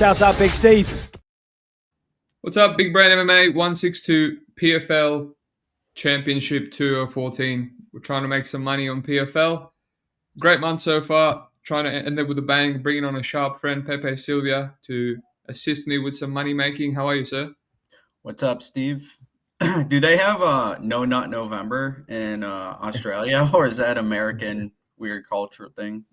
Shouts out Big Steve. What's up, Big Brain MMA 162 PFL Championship 2014. We're trying to make some money on PFL. Great month so far. Trying to end it with a bang. Bringing on a sharp friend, Pepe Silvia, to assist me with some money making. How are you, sir? What's up, Steve? Do they have No Nut November in Australia, or is that American weird culture thing?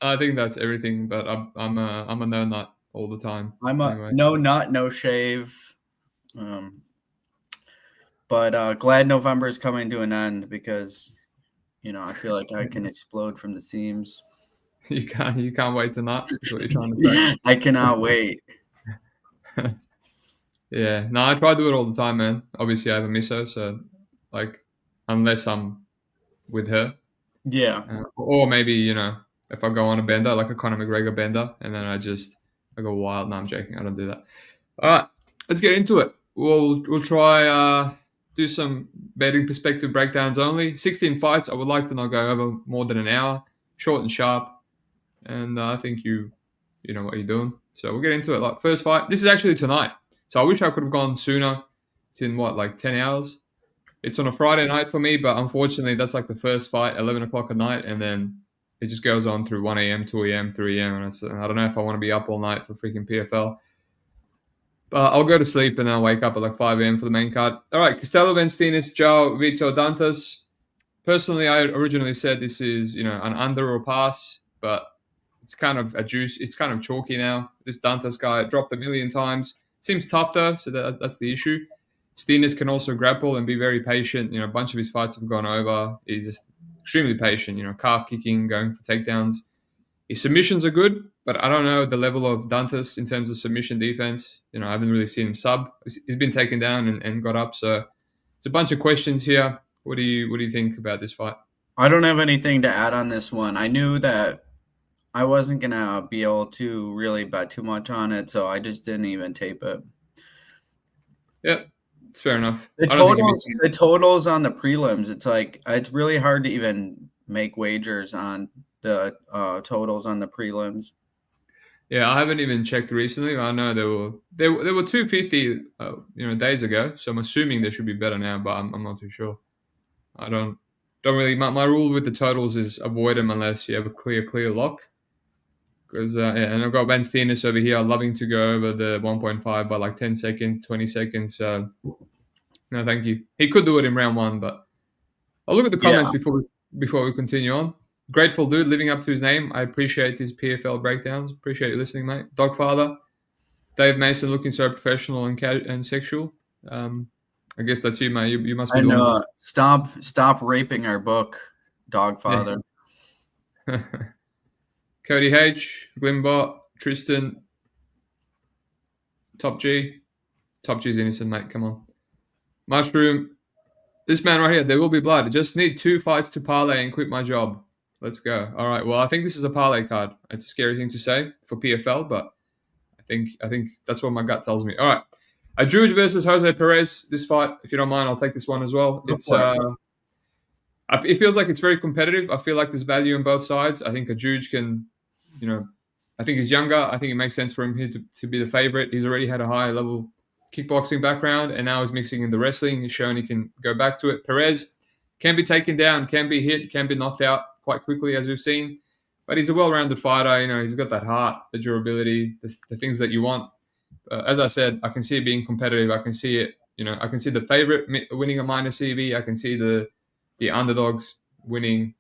I think that's everything, but I'm a no nut all the time. I'm a no nut, no shave. But glad November is coming to an end because, I feel like I can explode from the seams. You can't wait to nut. Is what you're trying to say. I cannot wait. Yeah, no, I try to do it all the time, man. Obviously, I have a misso, so unless I'm with her, or maybe if I go on a bender, like a Conor McGregor bender, and then I go wild. No, I'm joking. I don't do that. All right, let's get into it. We'll try do some betting perspective breakdowns only. 16 fights. I would like to not go over more than an hour. Short and sharp, and I think you know what you're doing. So we'll get into it. Like first fight. This is actually tonight. So I wish I could have gone sooner. It's in 10 hours. It's on a Friday night for me, but unfortunately that's like the first fight, 11 o'clock at night, and then it just goes on through 1 a.m., 2 a.m., 3 a.m., and I don't know if I want to be up all night for freaking PFL. But I'll go to sleep and then I'll wake up at 5 a.m. for the main card. All right, Costello, Steenis, Joao, Vito, Dantas. Personally, I originally said this is, an under or pass, but it's kind of a juice. It's kind of chalky now. This Dantas guy dropped a million times. Seems tough though, so that's the issue. Steenis can also grapple and be very patient. A bunch of his fights have gone over. He's just extremely patient. Calf kicking, going for takedowns. His submissions are good, but I don't know the level of Dantas in terms of submission defense. I haven't really seen him sub. He's been taken down and got up. So it's a bunch of questions here. What do you think about this fight? I don't have anything to add on this one. I knew that I wasn't going to be able to really bet too much on it, so I just didn't even tape it. Yeah, it's fair enough. The totals on the prelims, it's really hard to even make wagers on the totals on the prelims. Yeah, I haven't even checked recently. I know there were 250 days ago, so I'm assuming they should be better now, but I'm not too sure. I don't really. My rule with the totals is avoid them unless you have a clear lock. Because and I've got Ben Steenis over here loving to go over the 1.5 by 10 seconds, 20 seconds. No, thank you. He could do it in round one, but I'll look at the comments before we continue on. Grateful dude, living up to his name. I appreciate his PFL breakdowns. Appreciate you listening, mate. Dogfather, Dave Mason, looking so professional and sexual. I guess that's you, mate. You must be. And stop raping our book, Dogfather. Yeah. Cody H, Glimbot, Tristan, Top G's innocent, mate. Come on. Mushroom. This man right here, there will be blood. I just need 2 fights to parlay and quit my job. Let's go. All right. Well, I think this is a parlay card. It's a scary thing to say for PFL, but I think that's what my gut tells me. All right. Adjoudj versus Jose Perez. This fight, if you don't mind, I'll take this one as well. It feels like it's very competitive. I feel like there's value on both sides. I think Adjoudj can, I think he's younger. I think it makes sense for him here to be the favorite. He's already had a high level kickboxing background, and now he's mixing in the wrestling. He's shown he can go back to it. Perez can be taken down, can be hit, can be knocked out quite quickly, as we've seen. But he's a well-rounded fighter. He's got that heart, the durability, the things that you want. As I said, I can see it being competitive. I can see it. I can see the favorite winning a minor CV. I can see the underdogs winning.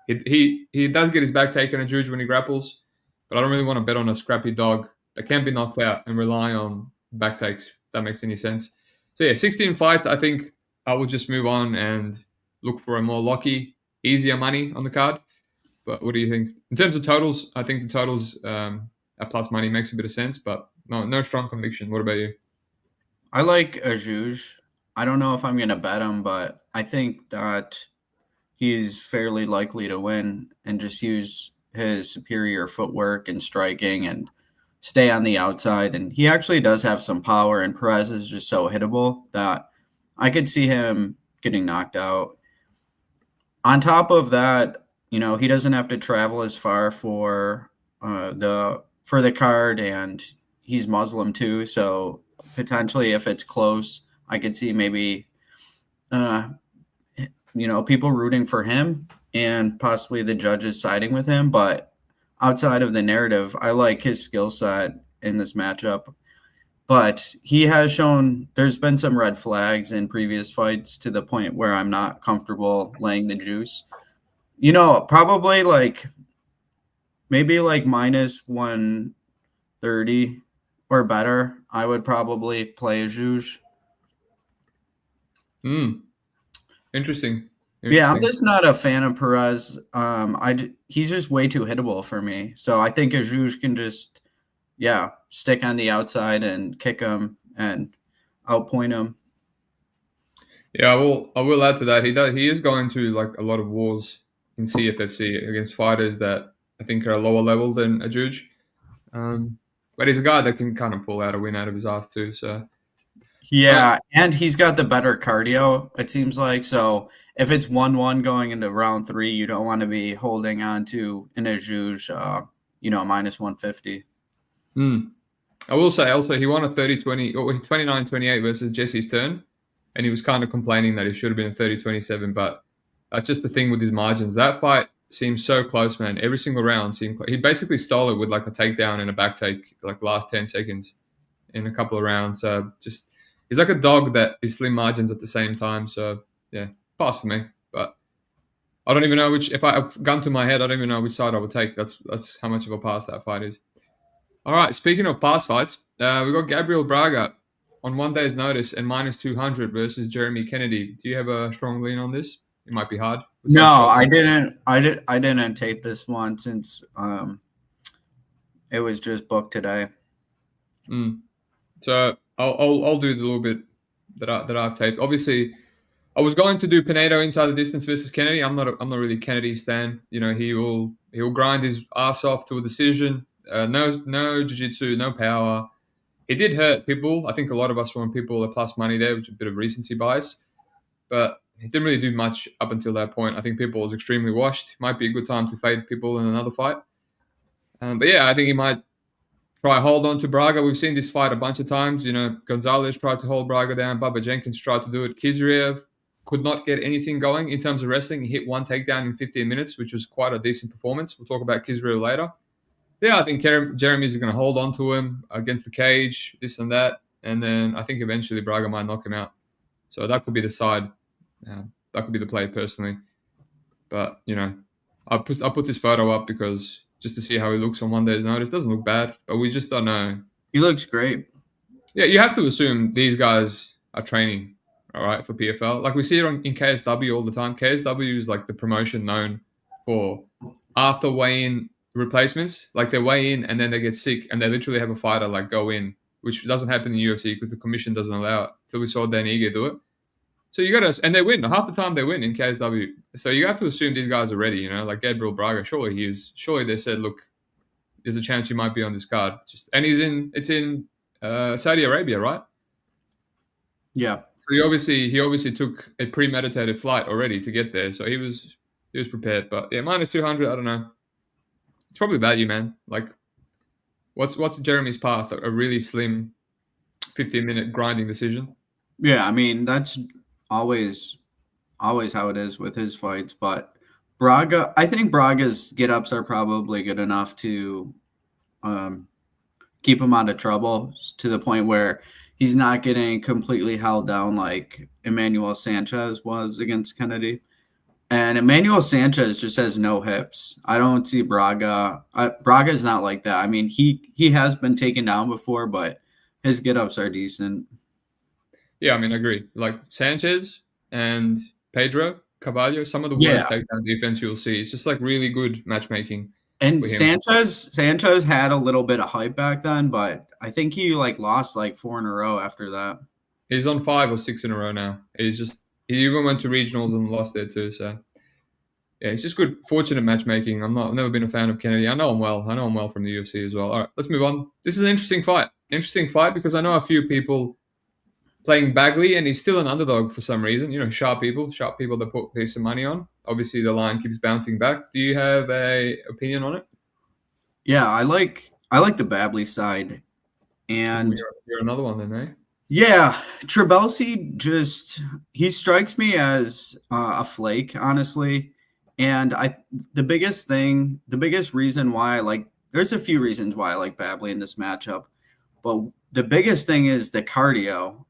He does get his back taken, Adjoudj, when he grapples, but I don't really want to bet on a scrappy dog that can be knocked out and rely on back takes, if that makes any sense. So yeah, 16 fights. I think I will just move on and look for a more locky, easier money on the card. But what do you think? In terms of totals, I think the totals at plus money makes a bit of sense, but no strong conviction. What about you? I like Adjoudj. I don't know if I'm going to bet him, but I think that he's fairly likely to win and just use his superior footwork and striking and stay on the outside. And he actually does have some power, and Perez is just so hittable that I could see him getting knocked out. On top of that, he doesn't have to travel as far for the card, and he's Muslim too, so potentially if it's close, I could see maybe people rooting for him and possibly the judges siding with him. But outside of the narrative, I like his skill set in this matchup. But he has shown there's been some red flags in previous fights to the point where I'm not comfortable laying the juice. Probably maybe minus 130 or better. I would probably play Adjoudj. Interesting. Yeah, I'm just not a fan of Perez. He's just way too hittable for me. So I think Adjoudj can just, stick on the outside and kick him and outpoint him. Yeah, I will add to that. He is going to a lot of wars in CFFC against fighters that I think are a lower level than Adjoudj. But he's a guy that can kind of pull out a win out of his ass too. So yeah, and he's got the better cardio, it seems like. So if it's 1-1 going into round 3, you don't want to be holding on to an Adjoudj, minus 150. I will say also he won a 30-20 or 29-28 versus Jesse's turn, and he was kind of complaining that he should have been a 30-27, but that's just the thing with his margins. That fight seems so close, man. Every single round seemed he basically stole it with a takedown and a back take, last 10 seconds in a couple of rounds. So just he's like a dog that is slim margins at the same time. So yeah, pass for me. But I don't even know if I gun to my head, I don't even know which side I would take. That's how much of a pass that fight is. All right, speaking of pass fights, we got Gabriel Braga on 1 day's notice and minus 200 versus Jeremy Kennedy. Do you have a strong lean on this? It might be hard. No, I didn't. I didn't tape this one since it was just booked today. So I'll do the little bit that I've taped. Obviously, I was going to do Pinedo inside the distance versus Kennedy. I'm not really Kennedy stan. He'll grind his ass off to a decision. No jiu-jitsu, no power. He did hurt people. I think a lot of us want people a plus money there, which is a bit of recency bias. But he didn't really do much up until that point. I think people was extremely washed. Might be a good time to fade people in another fight. But yeah, I think he might try hold on to Braga. We've seen this fight a bunch of times. Gonzalez tried to hold Braga down. Bubba Jenkins tried to do it. Khizriev could not get anything going in terms of wrestling. He hit one takedown in 15 minutes, which was quite a decent performance. We'll talk about Khizriev later. Yeah, I think Jeremy's going to hold on to him against the cage, this and that. And then I think eventually Braga might knock him out. So that could be the side. That could be the play personally. But, I put this photo up because just to see how he looks on 1 day's notice. Doesn't look bad, but we just don't know. He looks great. Yeah, you have to assume these guys are training, all right, for PFL. We see it in KSW all the time. KSW is the promotion known for after weigh-in replacements. They weigh in and then they get sick and they literally have a fighter go in, which doesn't happen in the UFC because the commission doesn't allow it. Till we saw Dan Ige do it. So you got to, and they win. Half the time they win in KSW. So you have to assume these guys are ready, Gabriel Braga. Surely he is. Surely they said, look, there's a chance you might be on this card. And it's in Saudi Arabia, right? Yeah. So he obviously took a premeditated flight already to get there. So he was prepared. But yeah, minus 200, I don't know. It's probably value, man. What's Jeremy's path? A really slim 15-minute grinding decision? Yeah, I mean, that's always how it is with his fights. But Braga, I think Braga's get-ups are probably good enough to keep him out of trouble to the point where he's not getting completely held down like Emmanuel Sanchez was against Kennedy. And Emmanuel Sanchez just has no hips. I don't see Braga. Braga's not like that. I mean, he has been taken down before, but his get-ups are decent. Yeah, I mean, I agree. Sanchez and Pedro Carvalho, some of the worst takedown defense you'll see. It's just really good matchmaking. And Sanchez had a little bit of hype back then, but I think he lost 4 in a row after that. He's on 5 or 6 in a row now. He even went to regionals and lost there too. So yeah, it's just good, fortunate matchmaking. I've never been a fan of Kennedy. I know him well. From the UFC as well. All right, let's move on. This is an interesting fight. Because I know a few people playing Bagley, and he's still an underdog for some reason. Sharp people that put piece of money on. Obviously, the line keeps bouncing back. Do you have a opinion on it? Yeah, I like the Bagley side, And you're another one then, eh? yeah, Trabelsi he strikes me as a flake, honestly. And the biggest reason why there's a few reasons why I like Babley in this matchup, but the biggest thing is the cardio.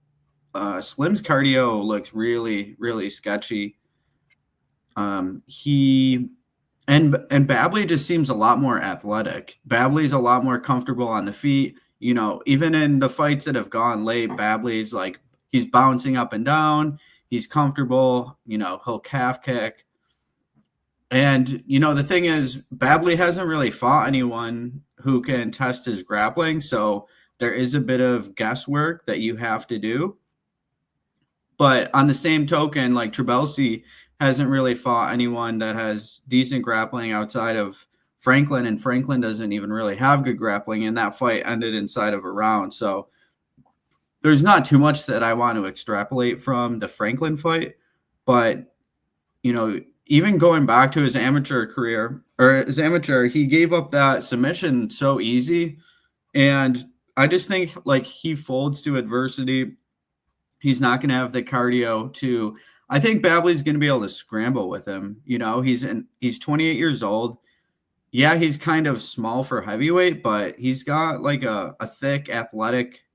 Slim's cardio looks really, really sketchy. He and Babley just seems a lot more athletic. Babley's a lot more comfortable on the feet. Even in the fights that have gone late, Babley's he's bouncing up and down. He's comfortable. He'll calf kick. And, the thing is, Babley hasn't really fought anyone who can test his grappling. So there is a bit of guesswork that you have to do. But on the same token, Trabelsi hasn't really fought anyone that has decent grappling outside of Franklin, and Franklin doesn't even really have good grappling, and that fight ended inside of a round. So there's not too much that I want to extrapolate from the Franklin fight, but even going back to his amateur career he gave up that submission so easy, and I just think he folds to adversity. He's not going to have the cardio to. I think Babley's going to be able to scramble with him. He's 28 years old. Yeah, he's kind of small for heavyweight, but he's got a thick athletic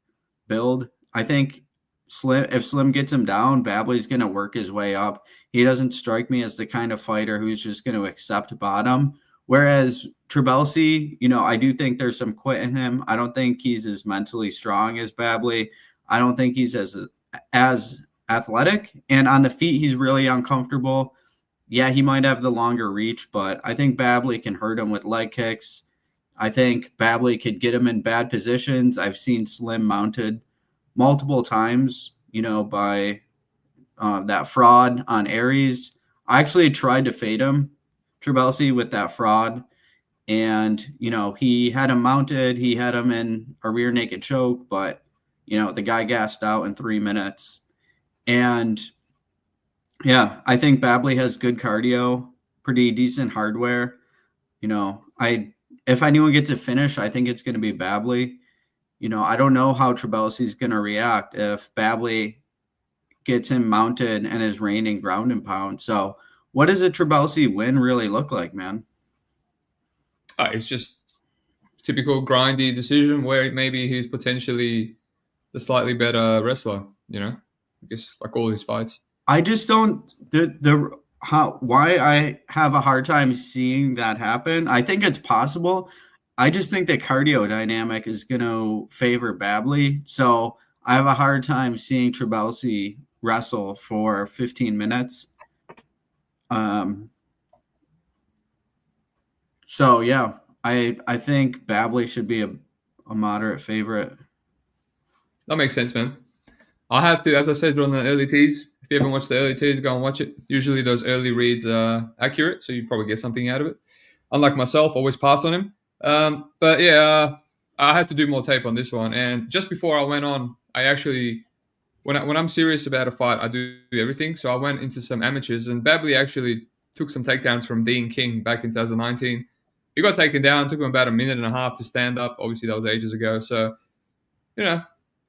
build. I think if Slim gets him down, Babley's going to work his way up. He doesn't strike me as the kind of fighter who's just going to accept bottom. Whereas Trabelsi, I do think there's some quit in him. I don't think he's as mentally strong as Babley. I don't think he's as athletic, and on the feet he's really uncomfortable. Yeah, he might have the longer reach, but I think Babley can hurt him with leg kicks. I think Babley could get him in bad positions. I've seen Slim mounted multiple times, by that fraud on Aries. I actually tried to fade him, Trabelsi, with that fraud, and he had him mounted. He had him in a rear naked choke, but the guy gassed out in 3 minutes. And yeah, I think Babley has good cardio, pretty decent hardware. If anyone gets a finish, I think it's going to be Babley. I don't know how Trabelsi's going to react if Babley gets him mounted and is reigning ground and pound. So what does a Trabelsi win really look like, man? It's just typical grindy decision where maybe he's potentially the slightly better wrestler, I guess like all his fights. I just don't why I have a hard time seeing that happen. I think it's possible. I just think the cardio dynamic is going to favor Babley. So I have a hard time seeing Trabelsi wrestle for 15 minutes. So yeah, I think Babley should be a moderate favorite. That makes sense, man. I have to, as I said on the early teas, if you haven't watched the early teas, go and watch it. Usually those early reads are accurate, so you probably get something out of it. Unlike myself, always passed on him. But yeah, I had to do more tape on this one. And just before I went on, I actually, when I'm serious about a fight, I do everything. So I went into some amateurs, and Babley actually took some takedowns from Dean King back in 2019. He got taken down, took him about a minute and a half to stand up. Obviously, that was ages ago. So,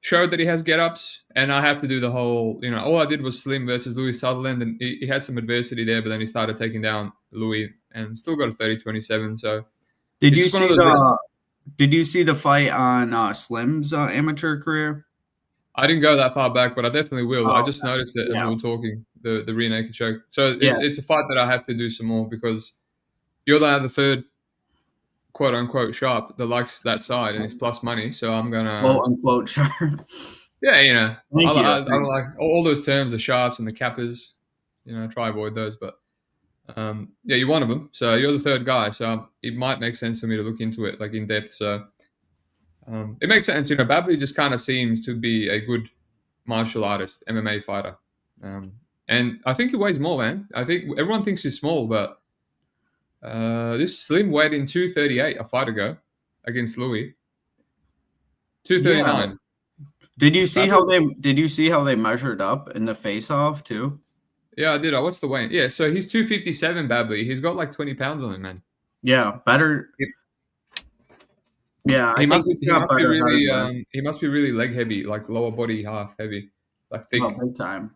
showed that he has get-ups, and I have to do the whole, all I did was Slim versus Louis Sutherland, and he had some adversity there, but then he started taking down Louis and still got a 30-27. So did you see the fight on Slim's amateur career? I didn't go that far back, but I definitely will. I just noticed it as we were talking, the rear naked choke. So it's a fight that I have to do some more, because you're the third quote unquote sharp that likes that side and it's plus money, so I'm gonna quote unquote sharp. Yeah, I don't like all those terms, the sharps and the cappers. Try avoid those, but you're one of them. So you're the third guy, so it might make sense for me to look into it in depth. So it makes sense. Babley just kind of seems to be a good martial artist, MMA fighter, and I think he weighs more, man. I think everyone thinks he's small, but this Slim weighed in 238 a fight ago against Louis. 239. Yeah. Did you see how they measured up in the face-off too? Yeah, I did. I watched the weigh-in. Yeah, so he's 257, Babley. He's got 20 pounds on him, man. Yeah, better. Yeah, I think he's got better hardware. He must be really leg heavy, like lower body half heavy, like thick. Oh, big time.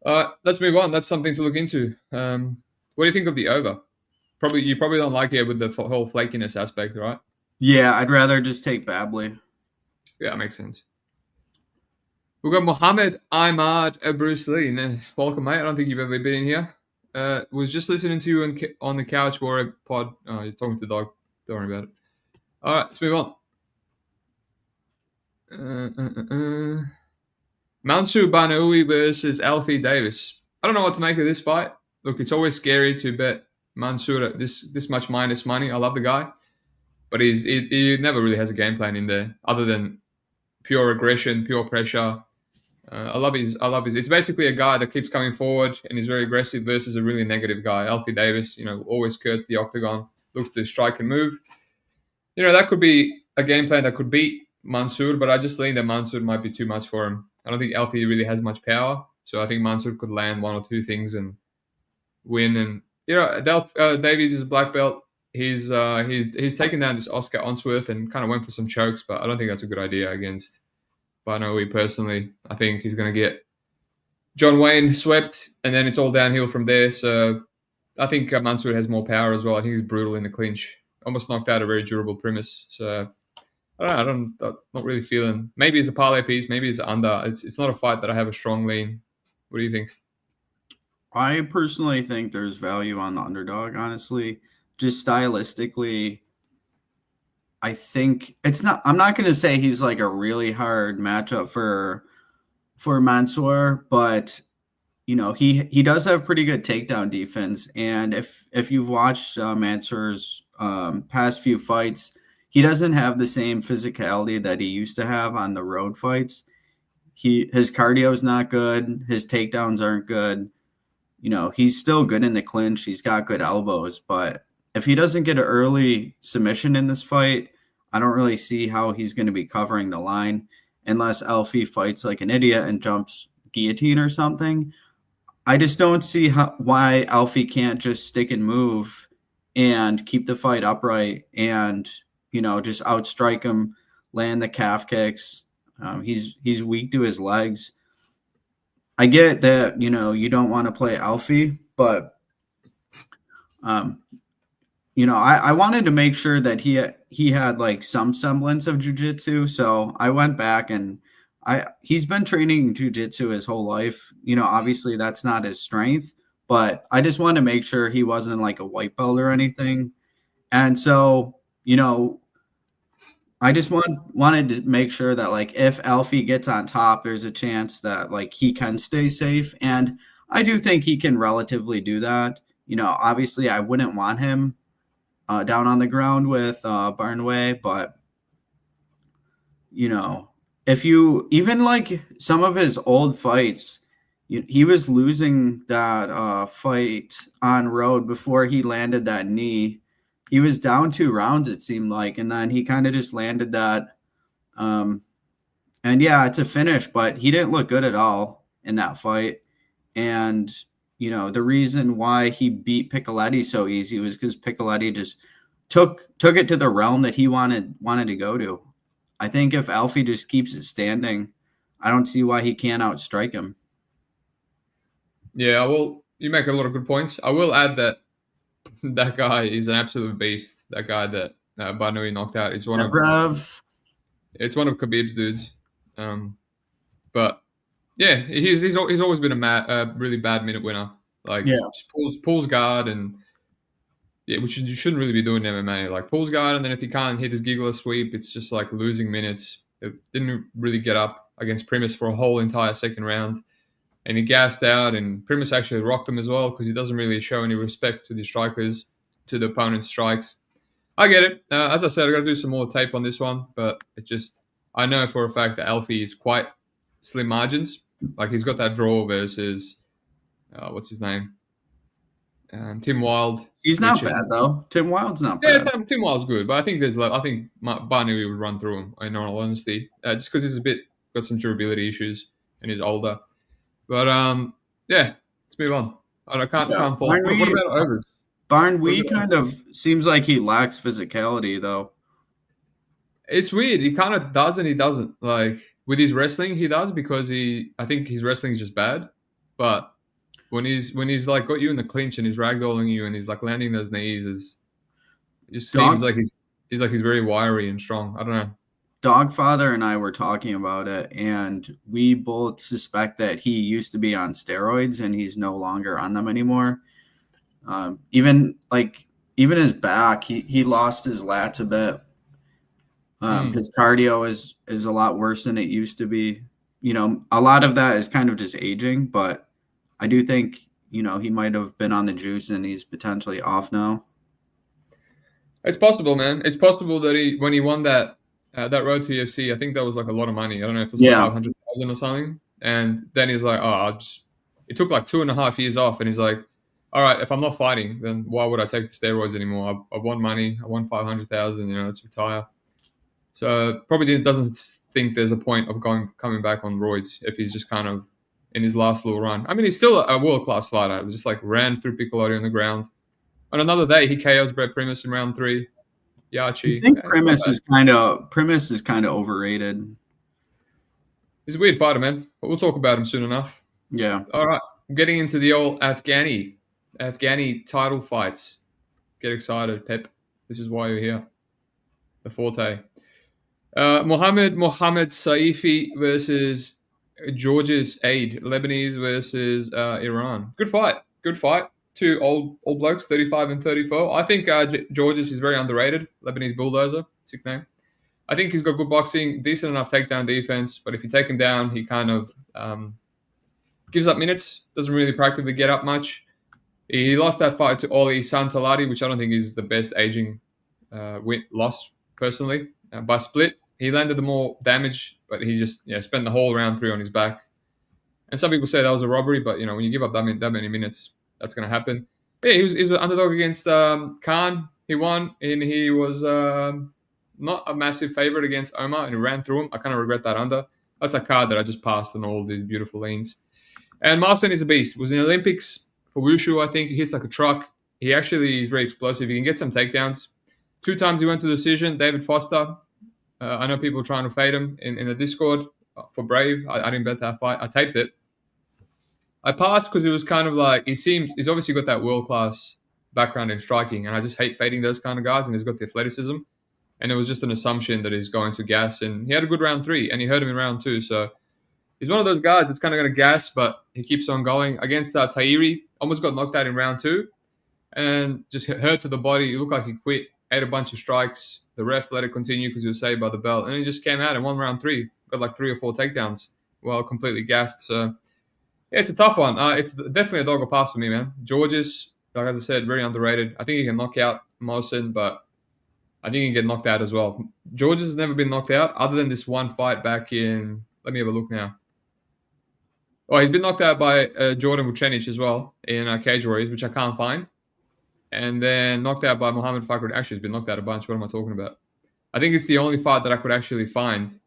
Let's move on. That's something to look into. What do you think of the over? You probably don't like it with the whole flakiness aspect, right? Yeah, I'd rather just take Babley. Yeah, that makes sense. We've got Mohammed Ahmad Bruce Lee. Welcome, mate. I don't think you've ever been in here. Was just listening to you on the couch for a pod. Oh, you're talking to the dog. Don't worry about it. All right, let's move on. Mansour Banoui versus Alfie Davis. I don't know what to make of this fight. Look, it's always scary to bet Mansour at this much minus money. I love the guy, but he never really has a game plan in there other than pure aggression, pure pressure. I love his. It's basically a guy that keeps coming forward and is very aggressive versus a really negative guy. Alfie Davis, always skirts the octagon, looks to strike and move. That could be a game plan that could beat Mansour, but I just think that Mansour might be too much for him. I don't think Alfie really has much power, so I think Mansour could land one or two things and win. And Davies is a black belt. He's taken down this Oscar Onsworth and kind of went for some chokes, but I don't think that's a good idea against Banoui personally. I think he's going to get John Wayne swept, and then it's all downhill from there. So I think Mansour has more power as well. I think he's brutal in the clinch. Almost knocked out a very durable premise. So I'm not really feeling. Maybe it's a parlay piece. Maybe it's under. It's not a fight that I have a strong lean. What do you think? I personally think there's value on the underdog, honestly. Just stylistically, I think it's not. I'm not going to say he's like a really hard matchup for Mansour, but he does have pretty good takedown defense. And if you've watched Mansour's past few fights, he doesn't have the same physicality that he used to have on the road fights. His cardio is not good. His takedowns aren't good. He's still good in the clinch. He's got good elbows, but if he doesn't get an early submission in this fight, I don't really see how he's going to be covering the line unless Alfie fights like an idiot and jumps guillotine or something. I just don't see why Alfie can't just stick and move and keep the fight upright and, just outstrike him, land the calf kicks. He's weak to his legs. I get that, you don't want to play Alfie, but, I wanted to make sure that he had like some semblance of jiu-jitsu. So I went back and he's been training jiu-jitsu his whole life. Obviously that's not his strength, but I just wanted to make sure he wasn't like a white belt or anything. And so, I just wanted to make sure that like if Alfie gets on top, there's a chance that like he can stay safe. And I do think he can relatively do that. Obviously I wouldn't want him down on the ground with Barnway, but if you even like some of his old fights, he was losing that fight on road before he landed that knee. He was down 2 rounds, it seemed like, and then he kind of just landed that. And yeah, it's a finish, but he didn't look good at all in that fight. And, the reason why he beat Piccoletti so easy was because Piccoletti just took it to the realm that he wanted to go to. I think if Alfie just keeps it standing, I don't see why he can't outstrike him. Yeah, well, you make a lot of good points. I will add that guy is an absolute beast. That guy that Banoui knocked out is one of Khabib's dudes. But yeah, he's always been a really bad minute winner. Like just pulls guard and which you shouldn't really be doing in MMA. Like pulls guard, and then if he can't hit his giggler sweep, it's just like losing minutes. It didn't really get up against Primus for a whole entire second round. And he gassed out, and Primus actually rocked him as well because he doesn't really show any respect to the strikers, to the opponent's strikes. I get it. As I said, I got to do some more tape on this one, but I know for a fact that Alfie is quite slim margins. Like he's got that draw versus, what's his name? Tim Wild. He's not bad though. Tim Wild's not bad. Yeah, Tim Wild's good, but I think Barney would run through him. In all honesty, just because he's got some durability issues and he's older. But yeah, let's move on. I can't fall. What about overs? Barnwee kind of seems like he lacks physicality though. It's weird. He kind of does and he doesn't. Like with his wrestling, he does because I think his wrestling is just bad. But when he's like got you in the clinch and he's ragdolling you and he's like landing those knees, it just seems like he's very wiry and strong. I don't know. Dogfather and I were talking about it, and we both suspect that he used to be on steroids and he's no longer on them anymore. Even his back, he lost his lats a bit. His cardio is a lot worse than it used to be. You know, a lot of that is kind of just aging, but I do think, you know, he might have been on the juice and he's potentially off now. It's possible, man. It's possible that when he won that road to UFC, I think that was like a lot of money. I don't know if it was like 500,000 or something. And then he's like, it took like 2.5 years off. And he's like, all right, if I'm not fighting, then why would I take the steroids anymore? I won money. I won 500,000, you know, let's retire. So probably doesn't think there's a point of coming back on roids if he's just kind of in his last little run. I mean, he's still a world-class fighter. He just like ran through Piccolotti on the ground. On another day, he KOs Brett Primus in round 3. Yachi. I think Primus is kind of overrated. He's a weird fighter, man. But we'll talk about him soon enough. Yeah. All right. Getting into the old Afghani title fights. Get excited, Pep. This is why you're here. The Forte. Mohammed Saifi versus Georges Aid. Lebanese versus Iran. Good fight. Two old blokes, 35 and 34. I think Georges is very underrated. Lebanese bulldozer, sick name. I think he's got good boxing, decent enough takedown defense, but if you take him down, he kind of gives up minutes, doesn't really practically get up much. He lost that fight to Oli Santalati, which I don't think is the best aging loss, personally, by split. He landed the more damage, but he just spent the whole round 3 on his back. And some people say that was a robbery, but you know, when you give up that many minutes, that's going to happen. Yeah, he was an underdog against Khan. He won, and he was not a massive favorite against Omar, and he ran through him. I kind of regret that under. That's a card that I just passed on all these beautiful lanes. And Marcin is a beast. He was in the Olympics for Wushu, I think. He hits like a truck. He actually is very explosive. He can get some takedowns. 2 times he went to decision. David Foster. I know people are trying to fade him in the Discord for Brave. I didn't bet that fight. I taped it. I passed because it was kind of like, he's obviously got that world-class background in striking, and I just hate fading those kind of guys, and he's got the athleticism. And it was just an assumption that he's going to gas, and he had a good round 3, and he hurt him in round 2. So he's one of those guys that's kind of going to gas, but he keeps on going. Against Tahiri, almost got knocked out in round 2, and just hurt to the body. He looked like he quit, ate a bunch of strikes. The ref let it continue because he was saved by the belt, and he just came out and won round 3. Got like 3 or 4 takedowns while completely gassed. So yeah, it's a tough one. It's definitely a dog or pass for me, man. Georges, like as I said, very underrated. I think he can knock out Mohsen, but I think he can get knocked out as well. Georges has never been knocked out other than this one fight back in... Let me have a look now. Oh, he's been knocked out by Jordan Vucenic as well in Cage Warriors, which I can't find. And then knocked out by Mohammed Fakhred. Actually, he's been knocked out a bunch. What am I talking about? I think it's the only fight that I could actually find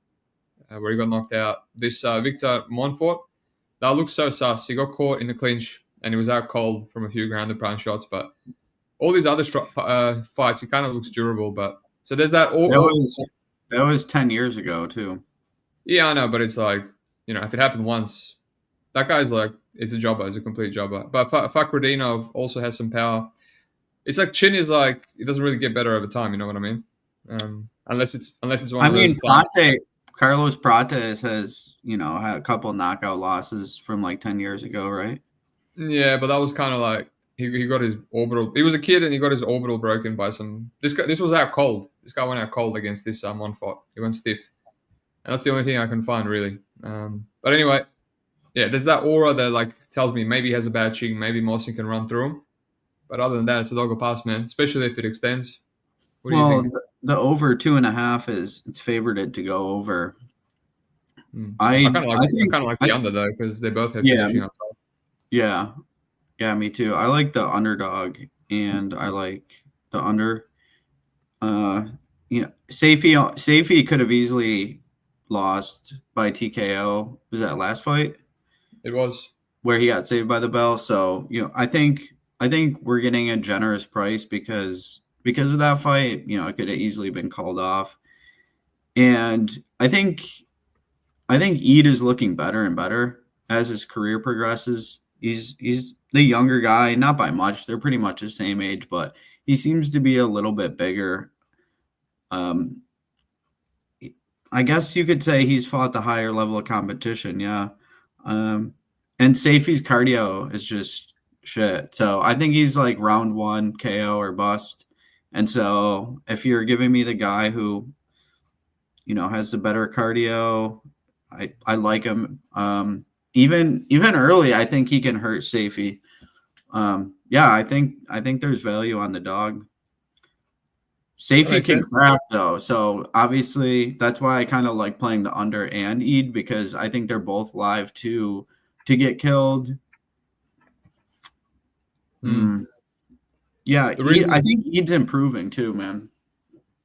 where he got knocked out. This Victor Montfort. That looks so sus. He got caught in the clinch and he was out cold from a few ground and pound shots. But all these other fights, he kind of looks durable. But so there's that. That was 10 years ago too. Yeah, I know, but it's like, you know, if it happened once, that guy's like, it's a jobber, it's a complete jobber. But Fakhredinov also has some power. It's like Chin is like, it doesn't really get better over time. You know what I mean? Unless it's one of those. Carlos Prates has, you know, had a couple knockout losses from like 10 years ago, right? Yeah, but that was kind of like he got his orbital. He was a kid and he got his orbital broken by some. This was out cold. This guy went out cold against this Montfort. He went stiff, and that's the only thing I can find really. But anyway, yeah, there's that aura that like tells me maybe he has a bad ching, maybe Mohsen can run through him. But other than that, it's a dog or pass, man. Especially if it extends. What do you think? The over 2.5 it's favored to go over. I kind of like the under though because they both have finishing up. Yeah, me too. I like the underdog and I like the under. Saifi could have easily lost by TKO. Was that last fight? It was where he got saved by the bell. So I think we're getting a generous price because of that fight. It could have easily been called off. And I think Eid is looking better and better as his career progresses. He's the younger guy, not by much. They're pretty much the same age, but he seems to be a little bit bigger. I guess you could say he's fought the higher level of competition, yeah. And Safi's cardio is just shit. So I think he's like round 1 KO or bust. And so if you're giving me the guy who, has the better cardio, I like him. Even early, I think he can hurt Safi. Yeah, I think there's value on the dog. Safi can crack though, so obviously that's why I kind of like playing the under and Eid, because I think they're both live to get killed. Yeah, I think Eid's improving too, man.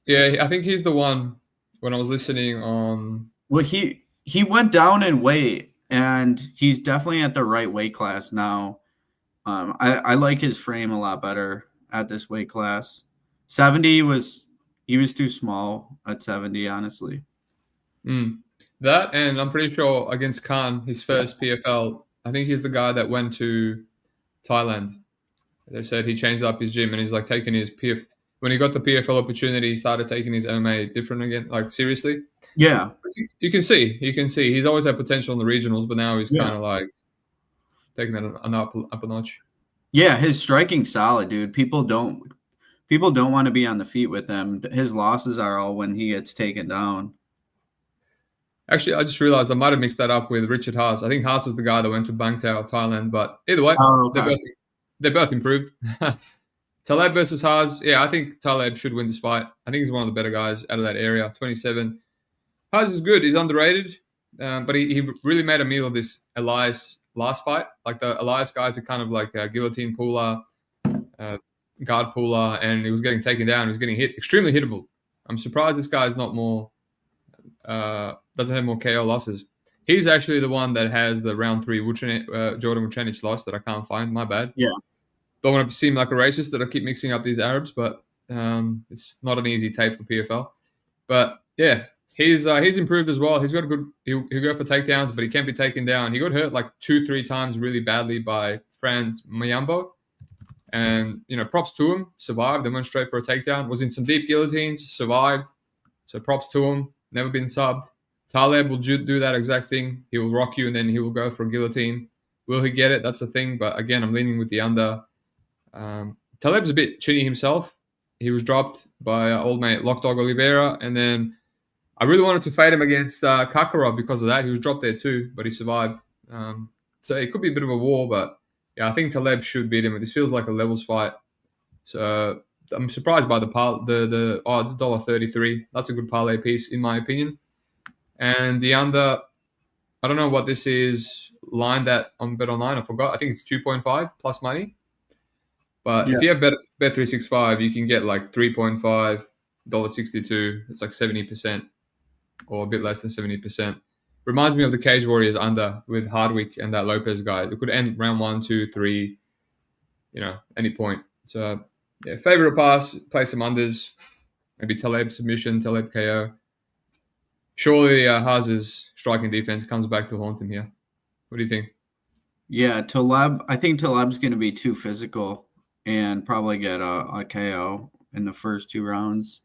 Yeah, I think he's the one. When I was listening on, well, he went down in weight, and he's definitely at the right weight class now. I like his frame a lot better at this weight class. 70 he was too small at 70, honestly. That, and I'm pretty sure against Khan, his first PFL, I think he's the guy that went to Thailand. They said he changed up his gym and he's like taking his when he got the PFL opportunity, he started taking his MMA different again, like seriously. Yeah. You can see he's always had potential in the regionals, but now he's kind of like taking that up a notch. Yeah, his striking's solid, dude. People don't want to be on the feet with him. His losses are all when he gets taken down. Actually, I just realized I might have mixed that up with Richard Haas. I think Haas was the guy that went to Bangtao, Thailand. But either way, they're both improved. Taleb versus Haas. Yeah, I think Taleb should win this fight. I think he's one of the better guys out of that area. 27. Haas is good. He's underrated. But he really made a meal of this Elias last fight. Like the Elias guys are kind of like a guillotine puller, guard puller, and he was getting taken down. He was getting hit. Extremely hittable. I'm surprised this guy's not more... doesn't have more KO losses. He's actually the one that has the round 3 Jordan Vucenic loss that I can't find. My bad. Yeah. Don't want to seem like a racist that I keep mixing up these Arabs, but it's not an easy tape for PFL. But yeah, he's improved as well. He's got a good. He'll go for takedowns, but he can't be taken down. He got hurt like 2-3 times really badly by Franz Mayambo, and props to him. Survived. They went straight for a takedown. Was in some deep guillotines. Survived. So props to him. Never been subbed. Taleb will do that exact thing. He will rock you, and then he will go for a guillotine. Will he get it? That's the thing. But again, I'm leaning with the under. Taleb's a bit chinny himself. He was dropped by old mate Lockdog Oliveira, and then I really wanted to fade him against Kakarov because of that. He was dropped there too, but he survived. So it could be a bit of a war, but yeah, I think Taleb should beat him. This feels like a levels fight. So I'm surprised by the odds, $1.33. That's a good parlay piece in my opinion. And the under, I don't know what this is lined at on BetOnline. I forgot. I think it's 2.5 plus money. But if you have Bet365, you can get like 3.5, $1.62. It's like 70% or a bit less than 70%. Reminds me of the Cage Warriors under with Hardwick and that Lopez guy. It could end round 1, 2, 3, any point. So, yeah, favorite pass, play some unders. Maybe Taleb submission, Taleb KO. Surely Haas's striking defense comes back to haunt him here. What do you think? Yeah, Taleb. I think Taleb's going to be too physical and probably get a KO in the first 2 rounds.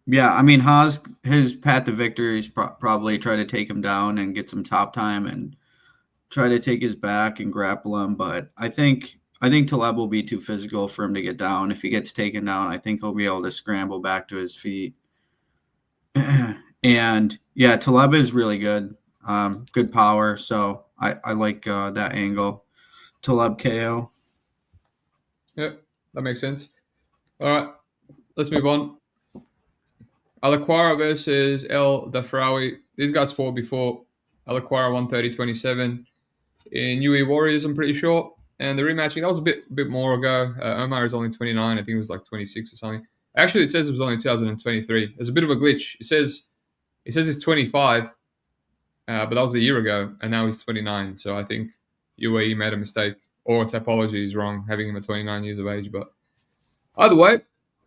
Yeah, I mean, Haas, his path to victory is probably try to take him down and get some top time and try to take his back and grapple him. But I think Taleb will be too physical for him to get down. If he gets taken down, I think he'll be able to scramble back to his feet. And yeah, Taleb is really good. Good power. So I like that angle. Taleb KO. Yep, that makes sense. All right, let's move on. Alaquara versus El Dafraoui. These guys fought before. Alaquara 130-27 in UE Warriors, I'm pretty sure. And the rematching, that was a bit more ago. Omar is only 29. I think it was like 26 or something. Actually, it says it was only 2023. There's a bit of a glitch. It says he's 25, but that was a year ago, and now he's 29. So I think UAE made a mistake, or Tapology is wrong, having him at 29 years of age. But either way,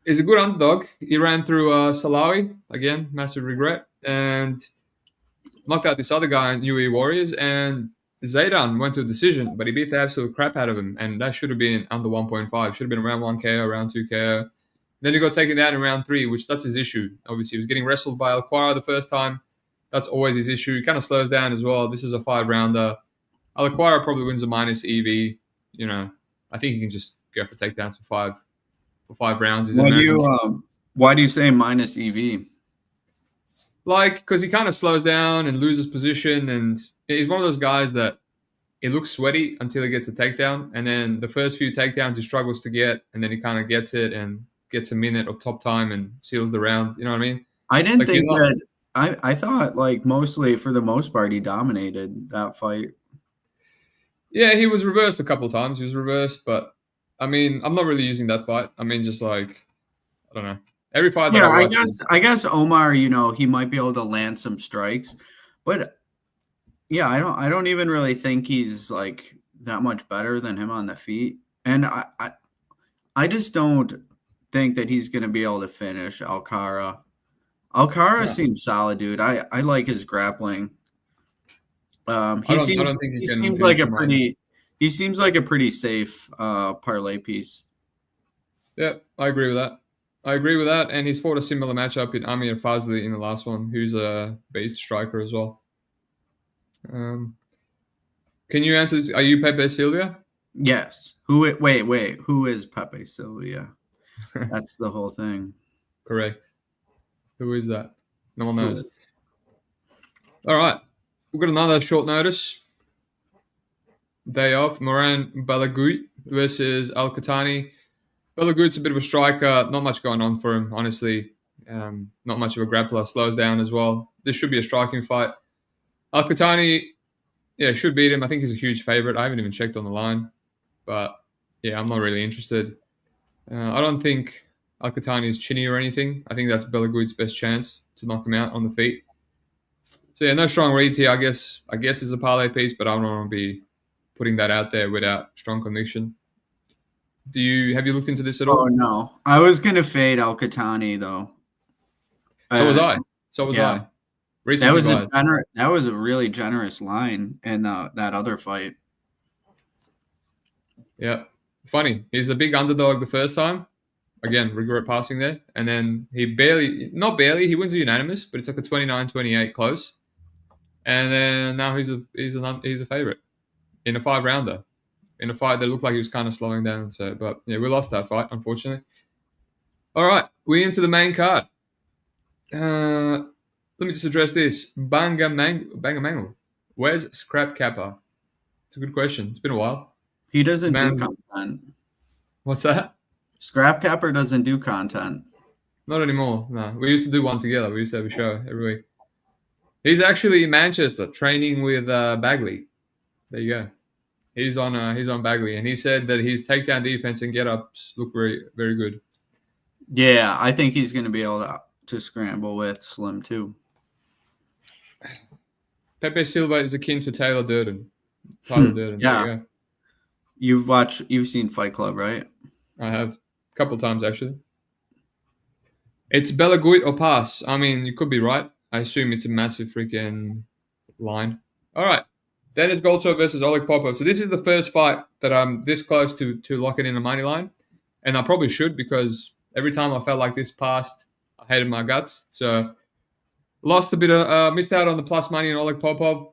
he's a good underdog. He ran through Salawi again, massive regret, and knocked out this other guy in UE Warriors, and Zaydan went to a decision, but he beat the absolute crap out of him, and that should have been under 1.5. Should have been around 1 KO, around 2 KO. Then he got taken down in round 3, which that's his issue. Obviously, he was getting wrestled by Alquara the first time. That's always his issue. He kind of slows down as well. This is a 5-rounder. Alquara probably wins a minus EV. You know, I think he can just go for takedowns for five rounds. Why do you say minus EV? Like, because he kind of slows down and loses position, and he's one of those guys that it looks sweaty until he gets a takedown, and then the first few takedowns he struggles to get, and then he kind of gets it and gets a minute of top time and seals the round. You know what I mean? I didn't think that. I thought, like, mostly for the most part he dominated that fight. Yeah, he was reversed a couple of times. He was reversed, but I mean, I'm not really using that fight. I mean, just like, I don't know. Every fight that I watch, I guess Omar, you know, he might be able to land some strikes, but yeah, I don't even really think he's like that much better than him on the feet. And I just don't think that he's going to be able to finish Alquara. Alquara seems solid, dude. I like his grappling. He seems like a pretty safe parlay piece. Yeah, I agree with that. And he's fought a similar matchup in Amir Fazli in the last one, who's a beast striker as well. Can you answer this? Are you Pepe Silva? Yes. Wait. Who is Pepe Silva? That's the whole thing. Correct. Who is that? No one knows. All right. We've got another short notice. Day off. Moran Balagout versus Al-Qatani. Balagout's a bit of a striker. Not much going on for him, honestly. Not much of a grappler. Slows down as well. This should be a striking fight. Al-Qatani, should beat him. I think he's a huge favorite. I haven't even checked on the line. But, yeah, I'm not really interested. I don't think Al-Qatani is chinny or anything. I think that's Balagout's best chance to knock him out on the feet. So, yeah, no strong reads here. I guess it's a parlay piece, but I don't want to be putting that out there without strong conviction. Have you looked into this at all? Oh, no. I was going to fade Al-Qatani, though. So was I. That was a really generous line in that other fight. Yeah. Funny. He's a big underdog the first time. Again, regret passing there. And then he he wins a unanimous, but it's like a 29-28 close. And then now he's a favorite in a 5-rounder. In a fight that looked like he was kind of slowing down. But yeah, we lost that fight, unfortunately. All right, we're into the main card. Let me just address this. Banga Mangle. Where's Scrap Kappa? It's a good question. It's been a while. He doesn't do content. What's that? Scrap Kappa doesn't do content. Not anymore. No, we used to do one together. We used to have a show every week. He's actually in Manchester training with Bagley. There you go. He's on Bagley, and he said that his takedown defense and get-ups look very, very good. Yeah, I think he's going to be able to scramble with Slim too. Pepe Silva is akin to Tyler Durden. Durden. Yeah. You've seen Fight Club, right? I have a couple times actually. It's Balagout or pass. I mean, you could be right. I assume it's a massive freaking line. All right. Dennis Goldshot versus Oleg Popov. So this is the first fight that I'm this close to locking in a money line. And I probably should, because every time I felt like this passed, I hated my guts. So missed out on the plus money in Oleg Popov.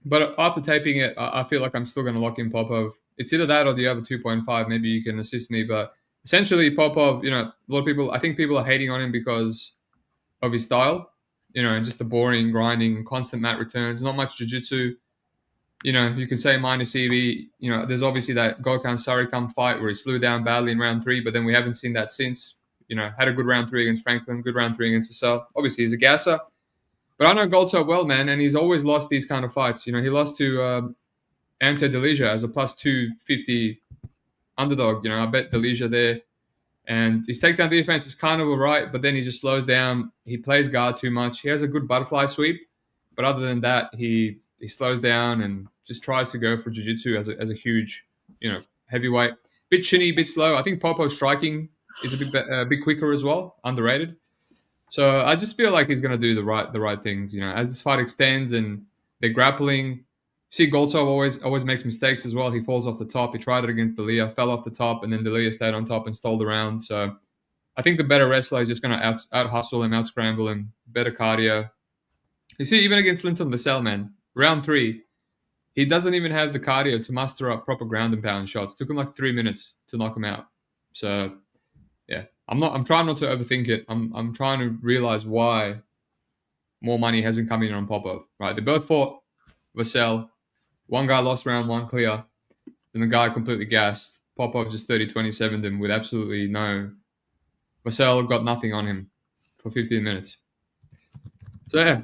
But after taping it, I feel like I'm still going to lock in Popov. It's either that or the other 2.5. Maybe you can assist me. But essentially Popov, a lot of people, I think people are hating on him because of his style, and just the boring, grinding, constant mat returns, not much jiu-jitsu. You can say minus EV. There's obviously that Gokhan Sarikam fight where he slew down badly in round 3, but then we haven't seen that since. Had a good round 3 against Franklin, good round 3 against Asael. Obviously, he's a gasser. But I know Goldshot well, man, and he's always lost these kind of fights. He lost to Ante Delija as a plus 250 underdog. I bet Delija there. And his takedown defense is kind of all right, but then he just slows down. He plays guard too much. He has a good butterfly sweep, but other than that, he slows down and just tries to go for jiu-jitsu as a huge, heavyweight. Bit chinny, bit slow. I think Popov's striking is a bit quicker as well, underrated. So I just feel like he's gonna do the right things. As this fight extends and they're grappling. See, Goltsov always makes mistakes as well. He falls off the top. He tried it against D'Elia, fell off the top, and then D'Elia stayed on top and stole the round. So I think the better wrestler is just going to out hustle him, out scramble him, better cardio. You see, even against Linton Vassell, man, round 3, he doesn't even have the cardio to muster up proper ground and pound shots. It took him like 3 minutes to knock him out. So yeah, I'm trying not to overthink it. I'm trying to realize why more money hasn't come in on Popov. Right, they both fought Vassell. One guy lost round 1 clear, and the guy completely gassed. Popov just 30-27 them with absolutely no. Vassell got nothing on him for 15 minutes. So yeah,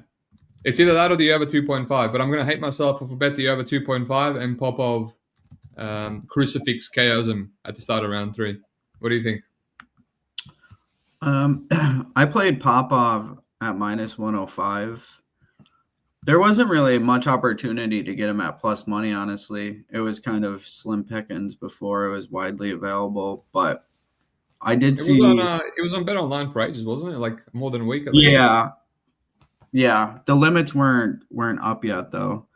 it's either that or the over 2.5. But I'm going to hate myself if I bet the over 2.5 and Popov crucifix KOs him at the start of round 3. What do you think? I played Popov at -105. There wasn't really much opportunity to get him at plus money, honestly. It was kind of slim pickings before it was widely available, but I did see... It was on Bet Online for ages, wasn't it? Like more than a week at least? Yeah. The limits weren't up yet, though.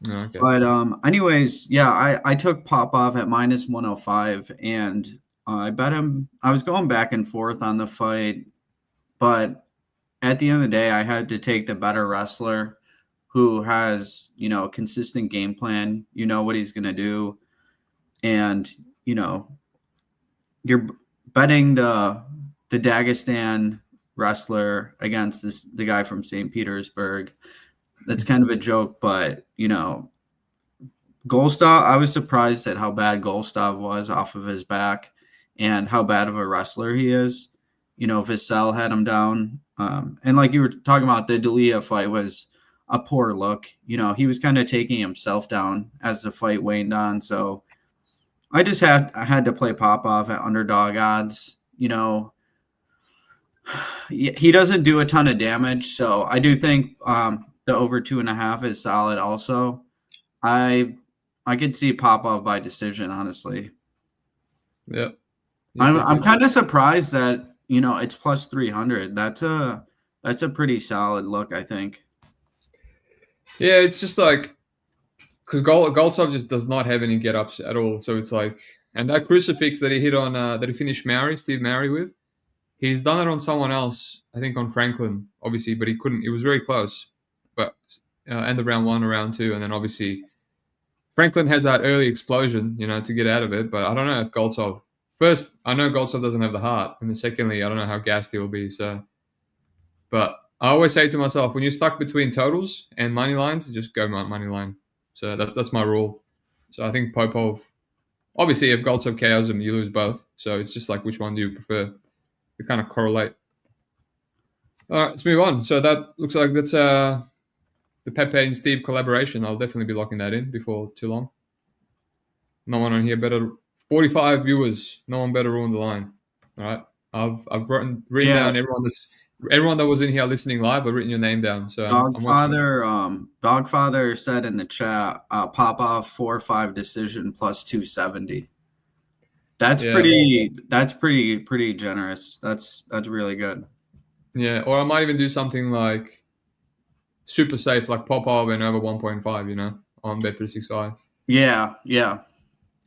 Oh, okay. But anyways, yeah, I took Popov at -105, and I bet him... I was going back and forth on the fight, but at the end of the day, I had to take the better wrestler who has, a consistent game plan. You know what he's going to do. And, you're betting the Dagestan wrestler against the guy from St. Petersburg. That's kind of a joke, but, Golstov, I was surprised at how bad Golstov was off of his back and how bad of a wrestler he is. Vassell had him down. And like you were talking about, the D'Elia fight was a poor look. He was kind of taking himself down as the fight waned on. So I just had to play Popov at underdog odds. He doesn't do a ton of damage. So I do think the over 2.5 is solid also. I could see Popov by decision, honestly. Yeah. I'm kind of surprised that, it's plus 300. That's a pretty solid look, I think. Yeah, it's just like, because Goltsov just does not have any get-ups at all. So it's like, and that crucifix that he hit on, that he finished Steve Mowry with, he's done it on someone else, I think on Franklin, obviously, but he couldn't. It was very close. But end of round 1 or round 2, and then obviously Franklin has that early explosion, to get out of it. But I don't know if Goltsov... First, I know Goltsov doesn't have the heart, and then secondly, I don't know how gassed he will be. So, but I always say to myself, when you're stuck between totals and money lines, just go money line. So that's my rule. So I think Popov, obviously, if Goltsov KOs him, you lose both. So it's just like, which one do you prefer? They kind of correlate. All right, let's move on. So that looks like that's the Pepe and Steve collaboration. I'll definitely be locking that in before too long. No one on here better. 45 viewers. No one better ruin the line. All right. I've written down everyone that was in here listening live. I've written your name down. So Dogfather said in the chat, Popov 4-5 decision plus 270. That's pretty generous. That's really good. Yeah, or I might even do something like super safe, like Popov and over 1.5. On Bet365. Yeah.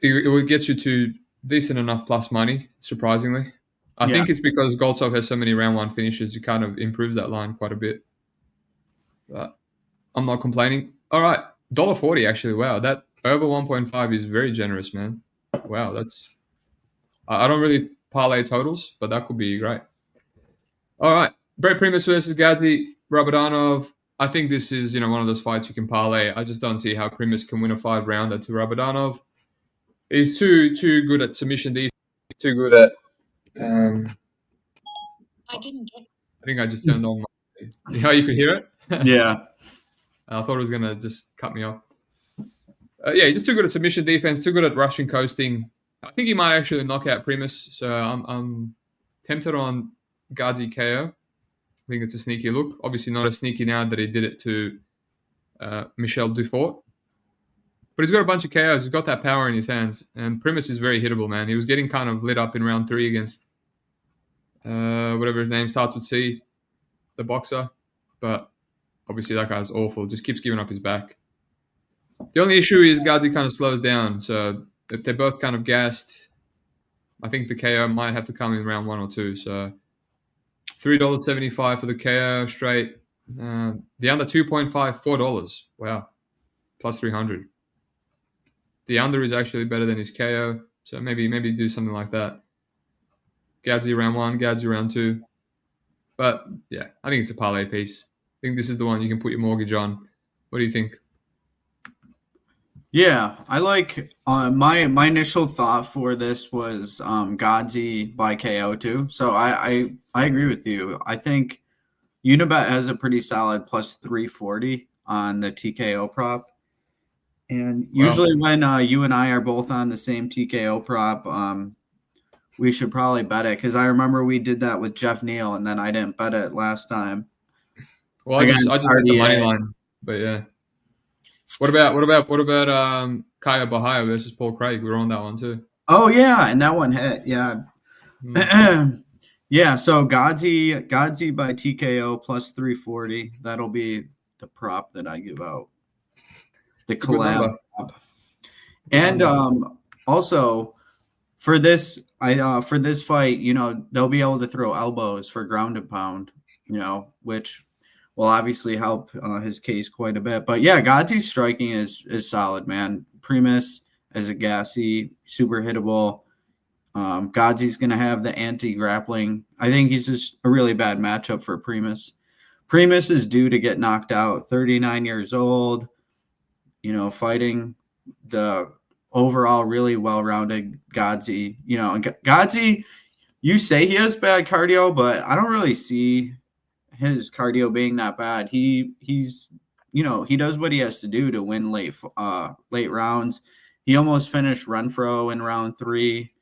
It would get you to decent enough plus money, surprisingly. I think it's because Goltsov has so many round 1 finishes, it kind of improves that line quite a bit. But I'm not complaining. All right, $1.40 actually. Wow, that over 1.5 is very generous, man. Wow, that's... I don't really parlay totals, but that could be great. All right, Brett Primus versus Gadzhi Rabadanov. I think this is, one of those fights you can parlay. I just don't see how Primus can win a 5-rounder to Rabadanov. He's too good at submission defense. Too good at. I think I just turned on my. How you could hear it? Yeah. I thought it was gonna just cut me off. He's just too good at submission defense. Too good at rushing coasting. I think he might actually knock out Primus. So I'm tempted on Gadzhi KO. I think it's a sneaky look. Obviously not as sneaky now that he did it to Michel Dufort. But he's got a bunch of KOs. He's got that power in his hands. And Primus is very hittable, man. He was getting kind of lit up in round 3 against whatever his name starts with C, the boxer. But obviously that guy's awful. Just keeps giving up his back. The only issue is Ghazi kind of slows down. So if they're both kind of gassed, I think the KO might have to come in round 1 or 2. So $3.75 for the KO straight. The under 2.5, $4. Wow. Plus 300. The under is actually better than his KO. So maybe do something like that. Ghazi round 1, Ghazi round 2. But yeah, I think it's a parlay piece. I think this is the one you can put your mortgage on. What do you think? Yeah, I like my initial thought for this was Ghazi by KO too. So I agree with you. I think Unibet has a pretty solid plus 340 on the TKO prop. And usually when you and I are both on the same TKO prop, we should probably bet it, because I remember we did that with Jeff Neal, and then I didn't bet it last time. Well, I just bet the money line, but yeah. What about Kaya Bahia versus Paul Craig? We were on that one too. Oh yeah, and that one hit. Yeah. Yeah, so Ghazi by TKO plus 340. That'll be the prop that I give out. The collab prop. And also for this fight, they'll be able to throw elbows for ground and pound, which will obviously help his case quite a bit. But yeah, Ghazi's striking is solid, man. Primus is a gassy, super hittable. Ghazi's going to have the anti-grappling. I think he's just a really bad matchup for Primus. Primus is due to get knocked out, 39 years old, fighting the overall really well-rounded Ghazi. And Ghazi, you say he has bad cardio, but I don't really see his cardio being that bad. He's he does what he has to do to win late rounds. He almost finished Renfro in round 3.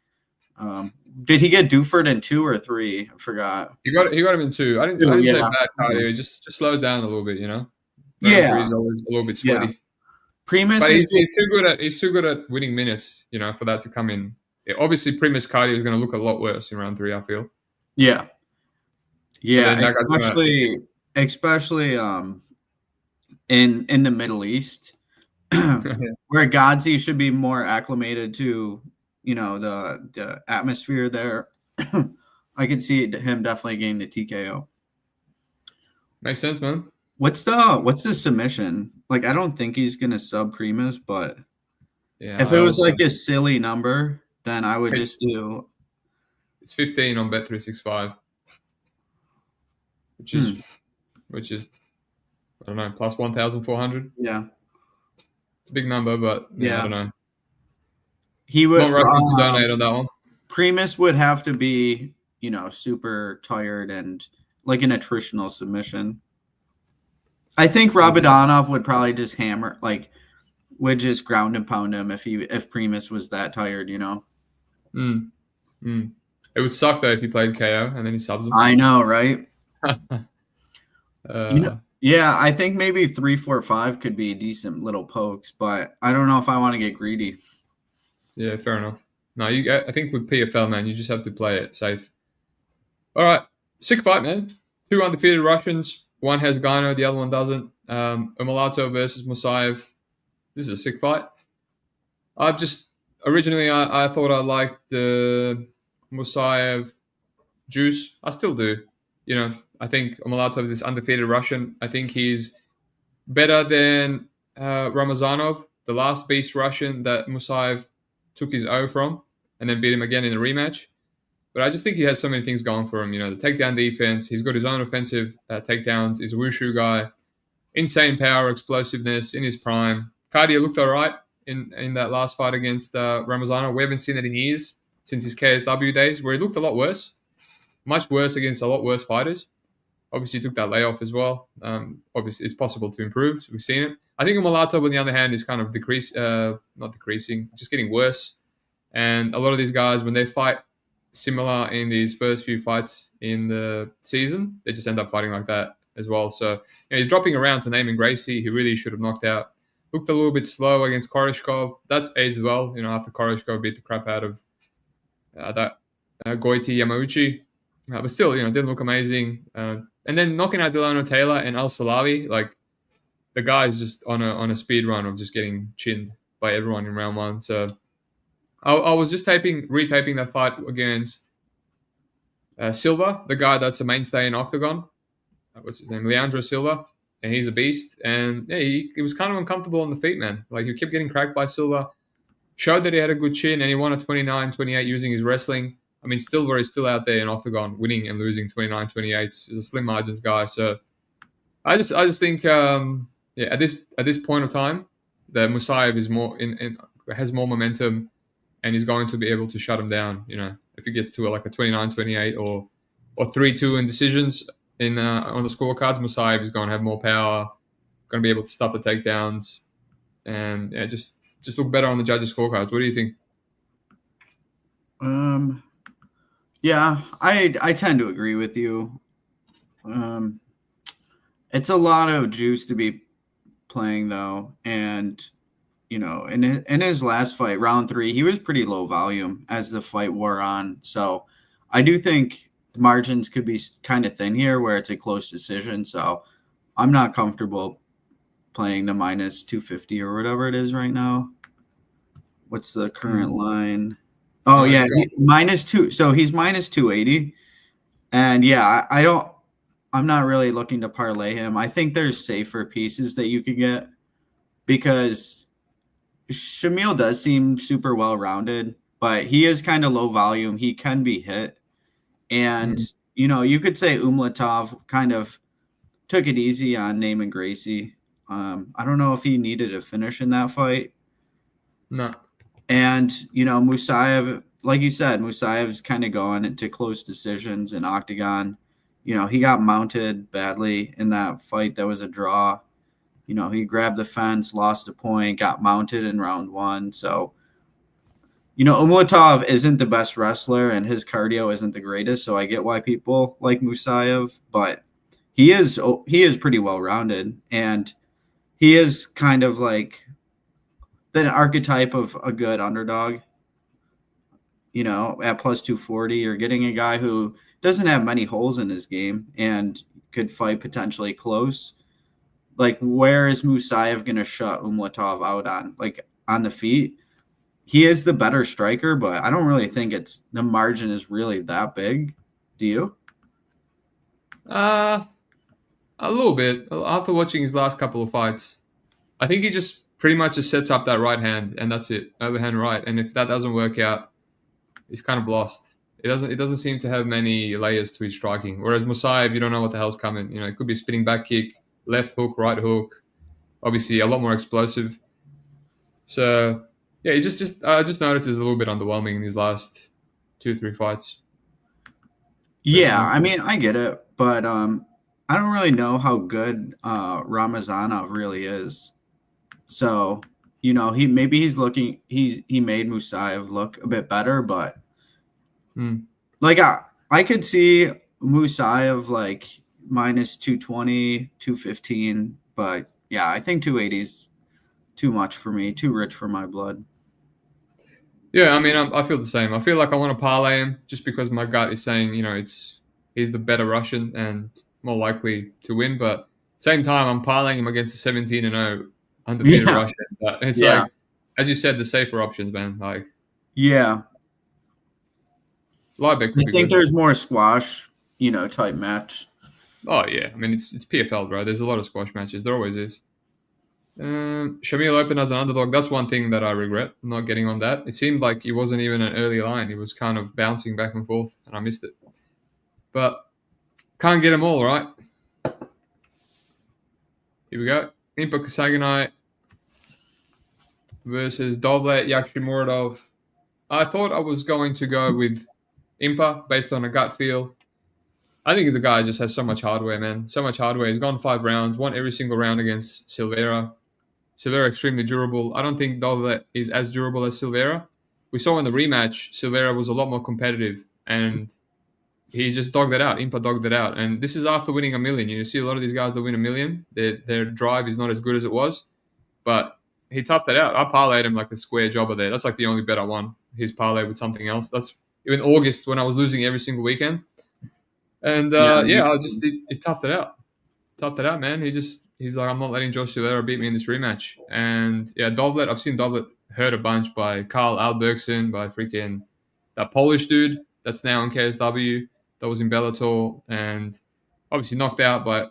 Did he get Duford in 2 or 3? I forgot. He got him in 2. I didn't say bad cardio. He just slows down a little bit, Yeah, he's always a little bit sweaty. Yeah. Primus, but he's too good at winning minutes, for that to come in. Yeah, obviously, Primus cardio is going to look a lot worse in round 3. I feel. Yeah, especially in the Middle East, where Ghazi should be more acclimated to the atmosphere there. I could see him definitely getting the TKO. Makes sense, man. What's the submission? Like, I don't think he's gonna sub Primus, but yeah, if it was like a silly number, then I would just do. It's 15 on Bet365, which is I don't know, plus 1,400. Yeah, it's a big number, but I don't know. He would not rushing to donate on that one. Primus would have to be, super tired and like an attritional submission. I think Rabadanov would probably just hammer, would just ground and pound him if Primus was that tired, It would suck though if he played KO and then he subs him. I know, right? Yeah, I think maybe 3-4-5 could be decent little pokes, but I don't know if I want to get greedy. Yeah, fair enough. No, I think with PFL, man, you just have to play it safe. All right, sick fight, man. 2 undefeated Russians. One has Gano, the other one doesn't. Umalato versus Musayev. This is a sick fight. Originally I thought I liked the Musayev juice. I still do. I think Umalatov is this undefeated Russian. I think he's better than Ramazanov, the last beast Russian that Musayev took his O from and then beat him again in a rematch. But I just think he has so many things going for him. The takedown defense. He's got his own offensive takedowns. He's a wushu guy. Insane power, explosiveness in his prime. Cardio looked all right in that last fight against Ramazanov. We haven't seen it in years since his KSW days, where he looked a lot worse. Much worse against a lot worse fighters. Obviously, he took that layoff as well. Obviously, it's possible to improve. So we've seen it. I think Umalatov, on the other hand, is kind of not decreasing, just getting worse. And a lot of these guys, when they fight similar in these first few fights in the season, they just end up fighting like that as well. So he's dropping around to Naaman Gracie. He really should have knocked out. Looked a little bit slow against Koreshkov. That's age as well. After Koreshkov beat the crap out of that Goiti Yamauchi. But still, didn't look amazing. And then knocking out Delano Taylor and Al Salawi, like the guy is just on a speed run of just getting chinned by everyone in round one. So I was just retaping that fight against Silva, the guy that's a mainstay in Octagon. What's his name? Leandro Silva. And he's a beast. And yeah, he was kind of uncomfortable on the feet, man. Like he kept getting cracked by Silva. Showed that he had a good chin, and he won a 29-28 using his wrestling. I mean, Silva is still out there in Octagon, winning and losing 29-28. He's a slim margins guy. So I just think, at this point of time, that Musayev is has more momentum, and he's going to be able to shut him down. If he gets to a 29-28 or 3-2 in decisions on the scorecards, Musayev is going to have more power, going to be able to stuff the takedowns, and just look better on the judges' scorecards. What do you think? Yeah, I tend to agree with you. It's a lot of juice to be playing though, and in his last fight, round 3, he was pretty low volume as the fight wore on. So I do think the margins could be kind of thin here, where it's a close decision. So I'm not comfortable playing the minus 250 or whatever it is right now. What's the current line? Oh, yeah, -2. So he's minus 280. And yeah, I'm not really looking to parlay him. I think there's safer pieces that you could get, because Shamil does seem super well-rounded, but he is kind of low volume. He can be hit. And, you could say Umlatov kind of took it easy on Naaman Gracie. I don't know if he needed a finish in that fight. No. And, Musayev, like you said, Musayev's kind of going into close decisions in Octagon. He got mounted badly in that fight that was a draw. He grabbed the fence, lost a point, got mounted in round 1. So, Umlatov isn't the best wrestler and his cardio isn't the greatest. So I get why people like Musayev, but he is pretty well-rounded, and he is kind of like the archetype of a good underdog. At plus 240, you're getting a guy who doesn't have many holes in his game and could fight potentially close. Like, where is Musayev going to shut Umlatov out on? Like, on the feet? He is the better striker, but I don't really think the margin is really that big. Do you? A little bit. After watching his last couple of fights, I think he just pretty much just sets up that right hand, and that's it. Overhand right. And if that doesn't work out, he's kind of lost. It doesn't seem to have many layers to his striking. Whereas Musayev, you don't know what the hell's coming. It could be spinning back kick, left hook, right hook. Obviously, a lot more explosive. So yeah, I just noticed he's a little bit underwhelming in his last 2-3 fights. Yeah, I mean, I get it, but I don't really know how good Ramazanov really is. So, he made Musayev look a bit better, but like I could see Musayev like minus 220, 215, but yeah, I think 280 is too much for me, too rich for my blood. Yeah, I mean, I feel the same. I feel like I want to parlay him just because my gut is saying, he's the better Russian and more likely to win. But same time, I'm parlaying him against a 17-0 undefeated Russian. But it's like, as you said, the safer options, man. Like, yeah, Liebeck could be think good. There's more squash, type match. Oh yeah, I mean it's PFL, bro. There's a lot of squash matches. There always is. Shamil opened as an underdog. That's one thing that I regret not getting on that. It seemed like he wasn't even an early line. He was kind of bouncing back and forth, and I missed it. But can't get them all, right? Here we go. Impa Kasaganai versus Dovlet Yakshimuradov. I thought I was going to go with Impa based on a gut feel. I think the guy just has so much hardware, man. So much hardware. He's gone 5 rounds, won every single round against Silveira. Silveira extremely durable. I don't think Dovlet is as durable as Silveira. We saw in the rematch, Silveira was a lot more competitive, and he just dogged it out. Impa dogged it out. And this is after winning $1 million. You see a lot of these guys that win $1 million, their drive is not as good as it was. But he toughed it out. I parlayed him like a square jobber there. That's like the only bet I won. His parlay with something else. That's in August when I was losing every single weekend. And he toughed it out. Toughed it out, man. He's like, I'm not letting Josh Silveira beat me in this rematch. And yeah, Dovlet, I've seen Dovlet hurt a bunch by Carl Albergson, by freaking that Polish dude that's now in KSW, that was in Bellator, and obviously knocked out by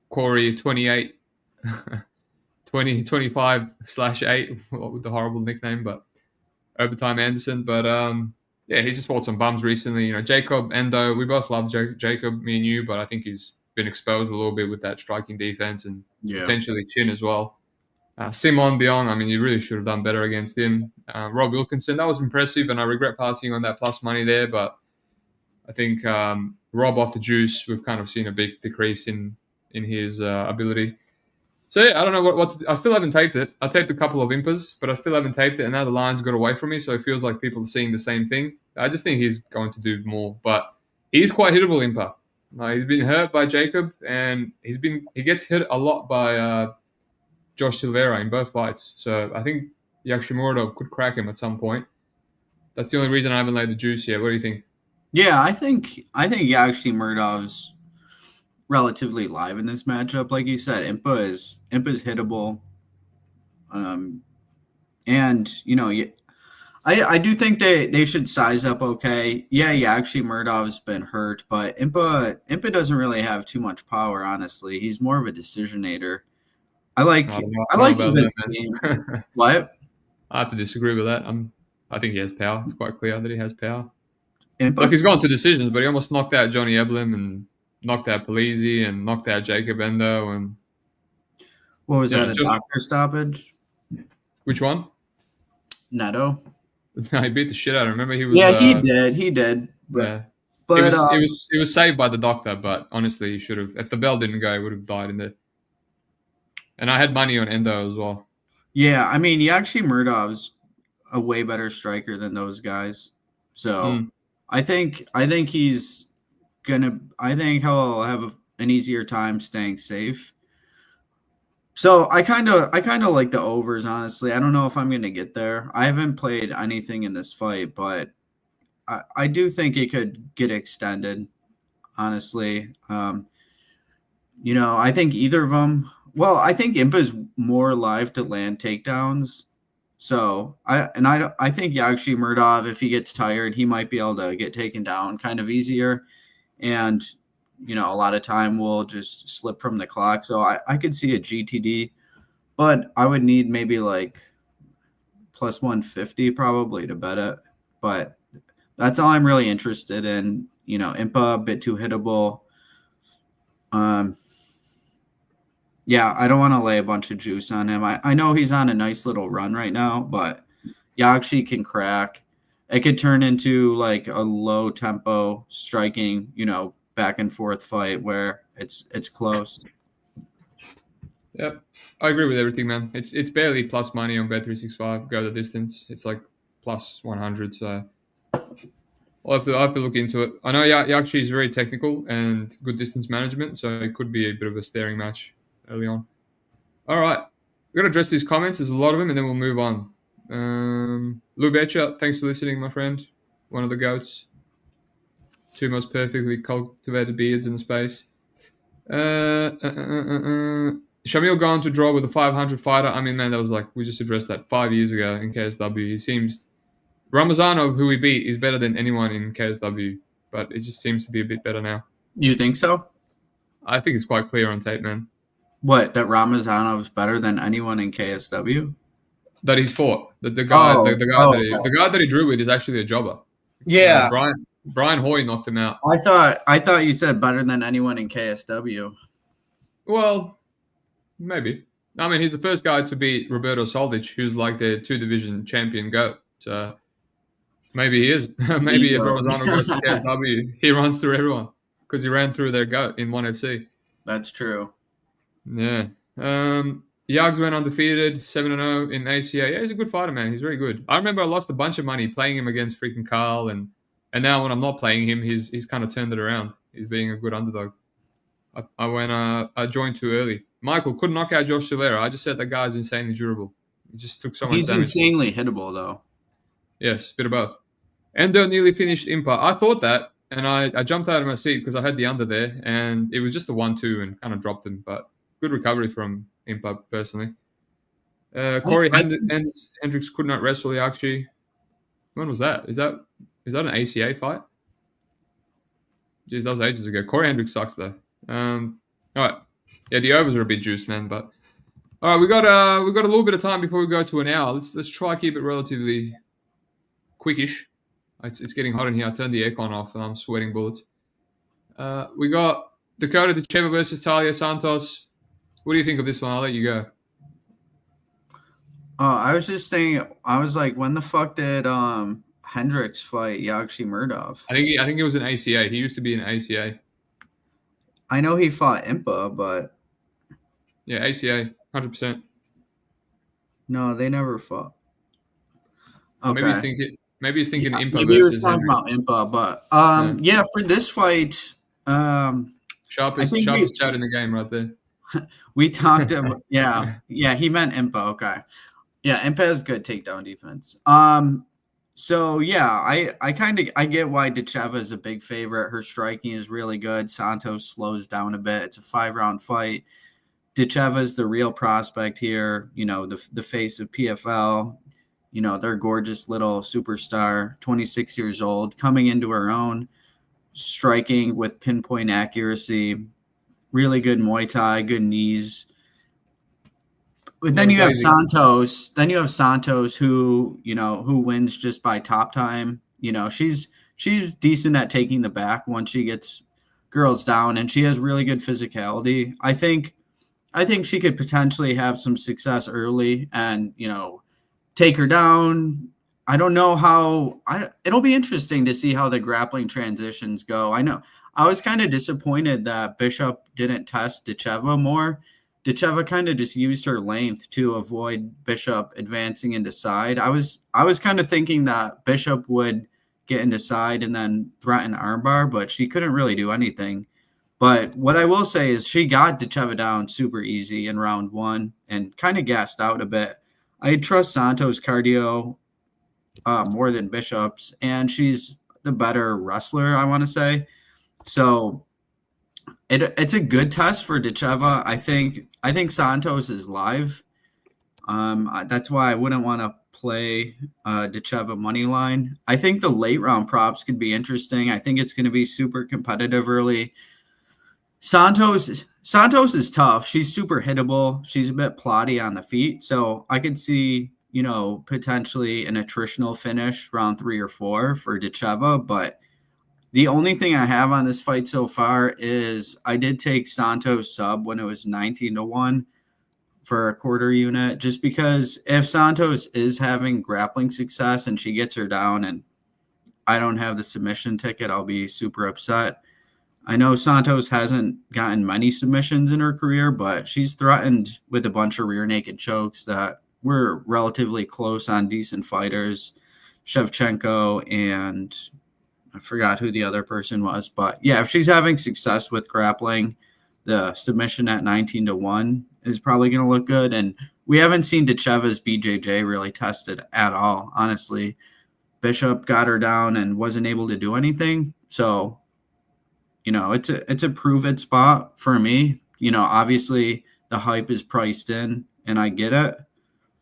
Corey 28, 25/8 with the horrible nickname, but Overtime Anderson. But yeah, he's just fought some bums recently. You know, Jacob Endo, we both love Jacob, me and you, but I think he's been exposed a little bit with that striking defense and potentially chin as well. Simon Biong, I mean, you really should have done better against him. Rob Wilkinson, that was impressive, and I regret passing on that plus money there, but I think Rob off the juice, we've kind of seen a big decrease in his ability. So yeah, I don't know what I still haven't taped it. I taped a couple of impas, but I still haven't taped it, and now the line's got away from me, so it feels like people are seeing the same thing. I just think he's going to do more, but he's quite hittable impa. He's been hurt by Jacob, and he gets hit a lot by Josh Silveira in both fights. So I think Yakshimuradov could crack him at some point. That's the only reason I haven't laid the juice yet. What do you think? Yeah, I think Yakshimuradov's relatively live in this matchup. Like you said, Impa's hittable. And you know, I do think they should size up okay. Yeah, Yakshimuradov's been hurt, but Impa doesn't really have too much power, honestly. He's more of a decisionator. I like this game. What? I have to disagree with that. I think he has power. It's quite clear that he has power. Like, he's gone to decisions, but he almost knocked out Johnny Eblin and knocked out Polizzi and knocked out Jacob Endo. And what was that, a doctor stoppage? Which one? Neto. No, he beat the shit out of him. Remember, he was. Yeah, he did. But it was saved by the doctor. But honestly, he should have. If the bell didn't go, he would have died in there. And I had money on Endo as well. Yeah, I mean, Yakshimuradov's a way better striker than those guys. So I think he's gonna. I think he'll have an easier time staying safe. So I kind of like the overs, honestly. I don't know if I'm gonna get there. I haven't played anything in this fight, but I do think it could get extended. Honestly, you know, I think either of them. Well, I think Impa's more live to land takedowns. So I think Yakshimuradov, if he gets tired, he might be able to get taken down kind of easier. And, you know, a lot of time will just slip from the clock. So I could see a GTD, but I would need maybe like plus 150 probably to bet it. But that's all I'm really interested in. You know, Impa, a bit too hittable. Yeah, I don't want to lay a bunch of juice on him. I know he's on a nice little run right now, but Yakshi can crack. It could turn into like a low tempo striking, you know, back and forth fight where it's close. Yep, I agree with everything, man. It's barely plus money on Bet365. Go the distance. It's like plus 100. So I'll have to look into it. I know Yakshi is very technical and good distance management, so it could be a bit of a staring match early on. All right. We're going to address these comments. There's a lot of them, and then we'll move on. Lou Betcha, thanks for listening, my friend. One of the GOATs. Two most perfectly cultivated beards in the space. Shamil gone to draw with a 500 fighter. I mean, man, that was like, we just addressed that 5 years ago in KSW. He seems... Ramazanov, who he beat, is better than anyone in KSW, but it just seems to be a bit better now. You think so? I think it's quite clear on tape, man. What, that Ramazanov's better than anyone in KSW? That he's fought. The guy that he drew with is actually a jobber. Yeah. Brian Hoy knocked him out. I thought you said better than anyone in KSW. Well, maybe. I mean, he's the first guy to beat Roberto Soldic, who's like the 2-division champion GOAT. So maybe he is. Maybe if Ramazanov goes to KSW, he runs through everyone because he ran through their GOAT in 1FC. That's true. Yeah. Yags went undefeated, 7-0 in ACA. Yeah, he's a good fighter, man. He's very good. I remember I lost a bunch of money playing him against freaking Carl, and now when I'm not playing him, he's kind of turned it around. He's being a good underdog. I joined too early. Michael couldn't knock out Josh Silveira. I just said that guy's insanely durable. He just took so much damage. He's insanely hittable, though. Yes, bit of both. Endo nearly finished Impa. I thought that. and I jumped out of my seat because I had the under there, and it was just a 1-2 and kind of dropped him. But good recovery from Impa personally. Corey Hendricks could not wrestle Yakshi. When was that? Is that an ACA fight? Jeez, that was ages ago. Corey Hendricks sucks though. All right, yeah, the overs are a bit juiced, man. But all right, we got a little bit of time before we go to an hour. Let's try keep it relatively quickish. It's getting hot in here. I turned the aircon off and I'm sweating bullets. We got Dakota Teixeira versus Talia Santos. What do you think of this one? I'll let you go. I was just thinking. I was like, when the fuck did Hendricks fight Yakshi Murdov? I think it was an ACA. He used to be an ACA. I know he fought Impa, but yeah, ACA, 100%. No, they never fought. Okay. Maybe he's thinking Impa. Maybe he was talking about Impa, but yeah, for this fight, sharpest chat in the game right there. We talked about yeah, he meant Impa. Okay, yeah, Impa has good takedown defense. So yeah, I get why Teixeira is a big favorite. Her striking is really good. Santos slows down a bit. It's a 5-round fight. Teixeira is the real prospect here. You know, the face of PFL. You know, their gorgeous little superstar, 26 years old, coming into her own, striking with pinpoint accuracy, really good Muay Thai, good knees. But then you have Santos. Then you have Santos, who wins just by top time. You know, she's decent at taking the back once she gets girls down, and she has really good physicality. I think she could potentially have some success early, and take her down. I don't know how. It'll be interesting to see how the grappling transitions go. I know I was kind of disappointed that Bishop didn't test Teixeira more. Teixeira kind of just used her length to avoid Bishop advancing into side. I was kind of thinking that Bishop would get into side and then threaten armbar, but she couldn't really do anything. But what I will say is she got Teixeira down super easy in round 1 and kind of gassed out a bit. I trust Santos' cardio more than Bishop's, and she's the better wrestler, I want to say. So it's a good test for Teixeira. I think Santos is live. That's why I wouldn't want to play Teixeira money line. I think the late round props could be interesting. I think it's going to be super competitive early. Santos is tough. She's super hittable. She's a bit plotty on the feet. So I could see, potentially an attritional finish round 3 or 4 for Teixeira. But the only thing I have on this fight so far is I did take Santos sub when it was 19-1 for a quarter unit, just because if Santos is having grappling success and she gets her down and I don't have the submission ticket, I'll be super upset. I know Santos hasn't gotten many submissions in her career, but she's threatened with a bunch of rear naked chokes that were relatively close on decent fighters, Shevchenko, and I forgot who the other person was. But yeah, if she's having success with grappling, the submission at 19-1 is probably going to look good. And we haven't seen Teixeira's BJJ really tested at all, honestly. Bishop got her down and wasn't able to do anything. So it's a prove it spot for me. Obviously the hype is priced in and I get it.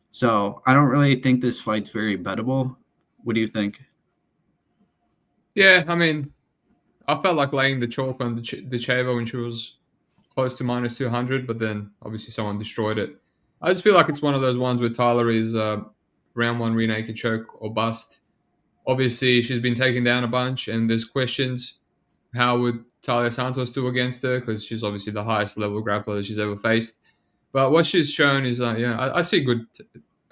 So I don't really think this fight's very bettable. What do you think? Yeah, I mean, I felt like laying the chalk on the Chavo when she was close to minus 200, but then obviously someone destroyed it. I just feel like it's one of those ones where Tyler is round 1 rear naked choke or bust. Obviously, she's been taken down a bunch, and there's questions. How would Talia Santos do against her? Because she's obviously the highest level grappler that she's ever faced. But what she's shown is, I see good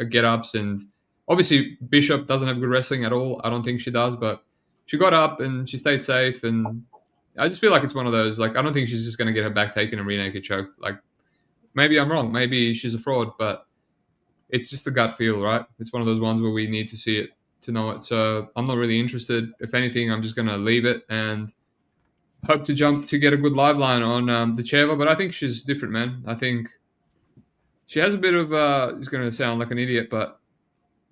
get-ups. And obviously, Bishop doesn't have good wrestling at all. I don't think she does. But she got up and she stayed safe. And I just feel like it's one of those, I don't think she's just going to get her back taken and rear naked choke. Maybe I'm wrong. Maybe she's a fraud. But it's just the gut feel, right? It's one of those ones where we need to see it to know it. So I'm not really interested. If anything, I'm just going to leave it and hope to get a good live line on the Cheva, but I think she's different, man. I think she has a bit of, it's going to sound like an idiot, but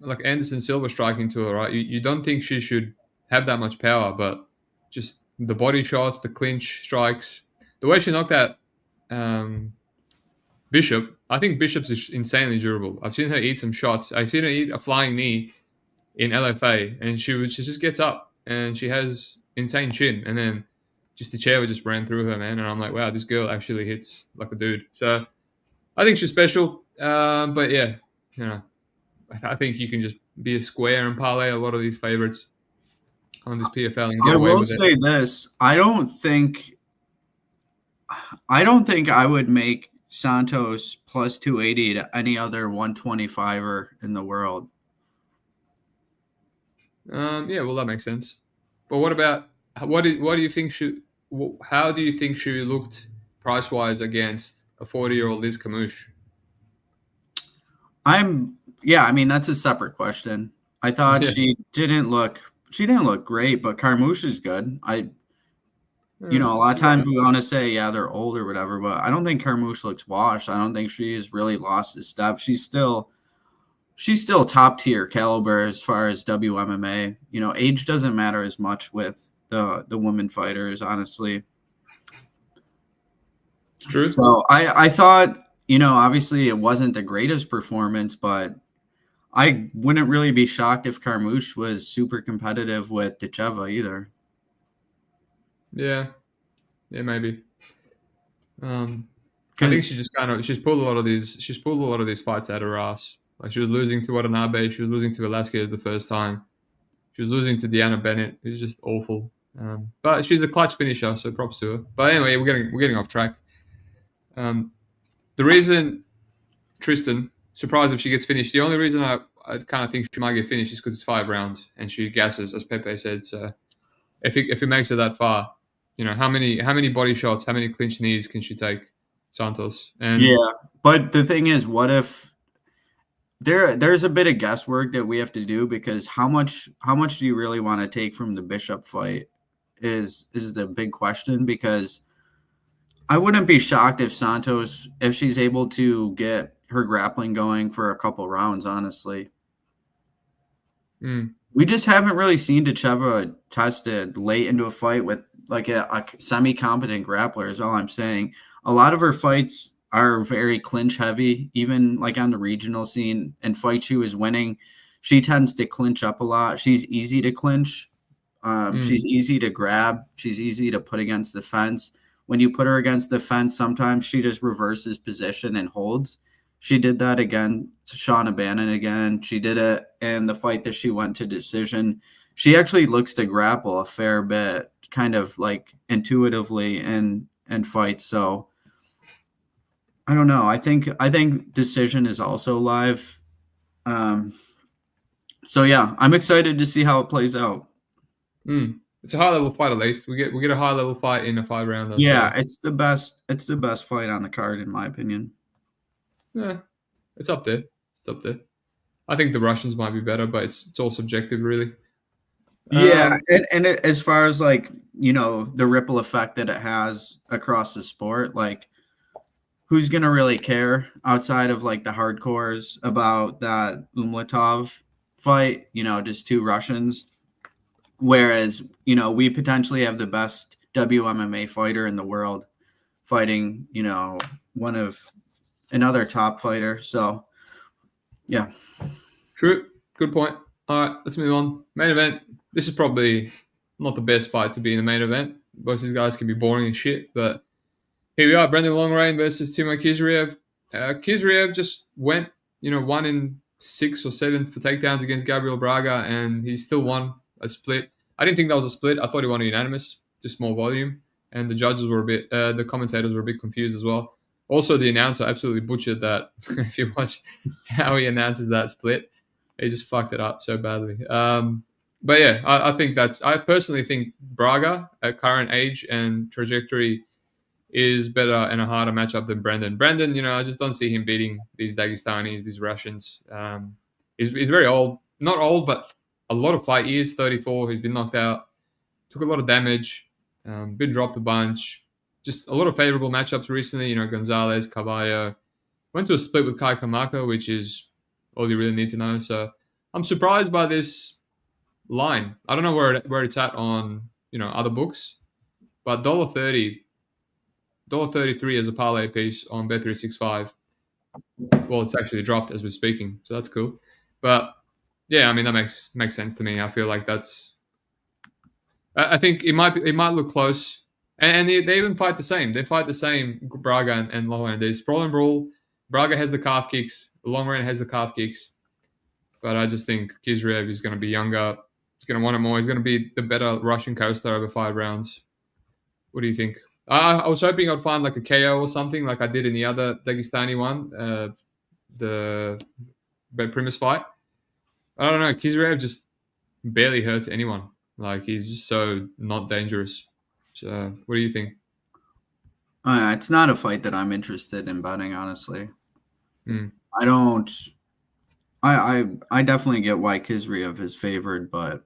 like Anderson Silva striking to her, right? You don't think she should have that much power, but just the body shots, the clinch strikes, the way she knocked out Bishop. I think Bishop's is insanely durable. I've seen her eat some shots. I've seen her eat a flying knee in LFA, and she just gets up and she has insane chin, and then just the chair just ran through her, man. And I'm like, wow, this girl actually hits like a dude. So I think she's special. But yeah, you know, I think you can just be a square and parlay a lot of these favorites on this PFL and get away with it. I will say this: I don't think I would make Santos plus 280 to any other 125er in the world. Yeah, well, that makes sense. But what about what do you think how do you think she looked price wise against a 40-year-old Liz Camouche? I mean that's a separate question. I thought she didn't look great, but Carmouche is good. A lot of times we want to say, they're old or whatever, but I don't think Carmouche looks washed. I don't think she's really lost a step. She's still top tier caliber as far as WMMA. Age doesn't matter as much with the women fighters, honestly. It's true. So I thought, obviously it wasn't the greatest performance, but I wouldn't really be shocked if Carmouche was super competitive with Decheva either. Yeah, maybe. I think she just she's pulled a lot of these fights out of her ass. Like she was losing to Watanabe, she was losing to Velasquez the first time, she was losing to Deanna Bennett. It was just awful. But she's a clutch finisher, so props to her. But anyway, we're getting off track. The reason Tristan, surprised if she gets finished, the only reason I kind of think she might get finished is because it's 5 rounds and she gasses, as Pepe said. So if it makes it that far, how many body shots, how many clinch knees can she take, Santos? And but the thing is, what if there's a bit of guesswork that we have to do, because how much do you really want to take from the Bishop fight is the big question, because I wouldn't be shocked if Santos, if she's able to get her grappling going for a couple rounds, honestly. We just haven't really seen Decheva tested late into a fight with like a semi-competent grappler is all I'm saying. A lot of her fights are very clinch heavy, even like on the regional scene, and fights she was winning, she tends to clinch up a lot. She's easy to clinch. She's easy to grab. She's easy to put against the fence. When you put her against the fence, sometimes she just reverses position and holds. She did that again to Shauna Bannon again. She did it in the fight that she went to decision. She actually looks to grapple a fair bit, kind of like intuitively in fights. So I don't know. I think decision is also live. So yeah, I'm excited to see how it plays out. It's a high level fight at least. We get a high level fight in a 5 round. Yeah, it's the best fight on the card in my opinion. Yeah, it's up there. I think the Russians might be better, but it's all subjective, really. Yeah, and as far as like the ripple effect that it has across the sport, like who's gonna really care outside of like the hardcores about that Umlatov fight? Just 2 Russians. Whereas we potentially have the best WMMA fighter in the world fighting one of another top fighter. So yeah, true. Good point. All right, let's move on. Main event. This is probably not the best fight to be in the main event. Both these guys can be boring as shit, but here we are. Brendan Longrain versus Timo Khizriev. Khizriev just went 1 in 6 or 7 for takedowns against Gabriel Braga, and he still won a split. I didn't think that was a split. I thought he won a unanimous, just more volume. And the judges were the commentators were a bit confused as well. Also, the announcer absolutely butchered that. If you watch how he announces that split, he just fucked it up so badly. But yeah, I personally think Braga at current age and trajectory is better and a harder matchup than Brendan. Brendan, I just don't see him beating these Dagestanis, these Russians. He's very old. Not old, but a lot of fight years, 34. He's been knocked out. Took a lot of damage. Been dropped a bunch. Just a lot of favorable matchups recently. Gonzalez, Caballo. Went to a split with Kai Kamako, which is all you really need to know. So I'm surprised by this line. I don't know where it's at on other books, but $1.33 as a parlay piece on Bet365. Well, it's actually dropped as we're speaking, so that's cool. But yeah, I mean that makes sense to me. I feel like that's. I think it might look close, and they even fight the same. They fight the same, Braga and Loughnane. There's sprawl and brawl. Braga has the calf kicks. Loughnane has the calf kicks. But I just think Khizriev is going to be younger. He's going to want it more. He's going to be the better Russian coaster over 5 rounds. What do you think? I was hoping I'd find like a KO or something like I did in the other Dagestani one, the Primus fight. I don't know. Khizriev just barely hurts anyone. Like, he's just so not dangerous. So, what do you think? It's not a fight that I'm interested in betting, honestly. Mm. I don't. I definitely get why Khizriev is favored, but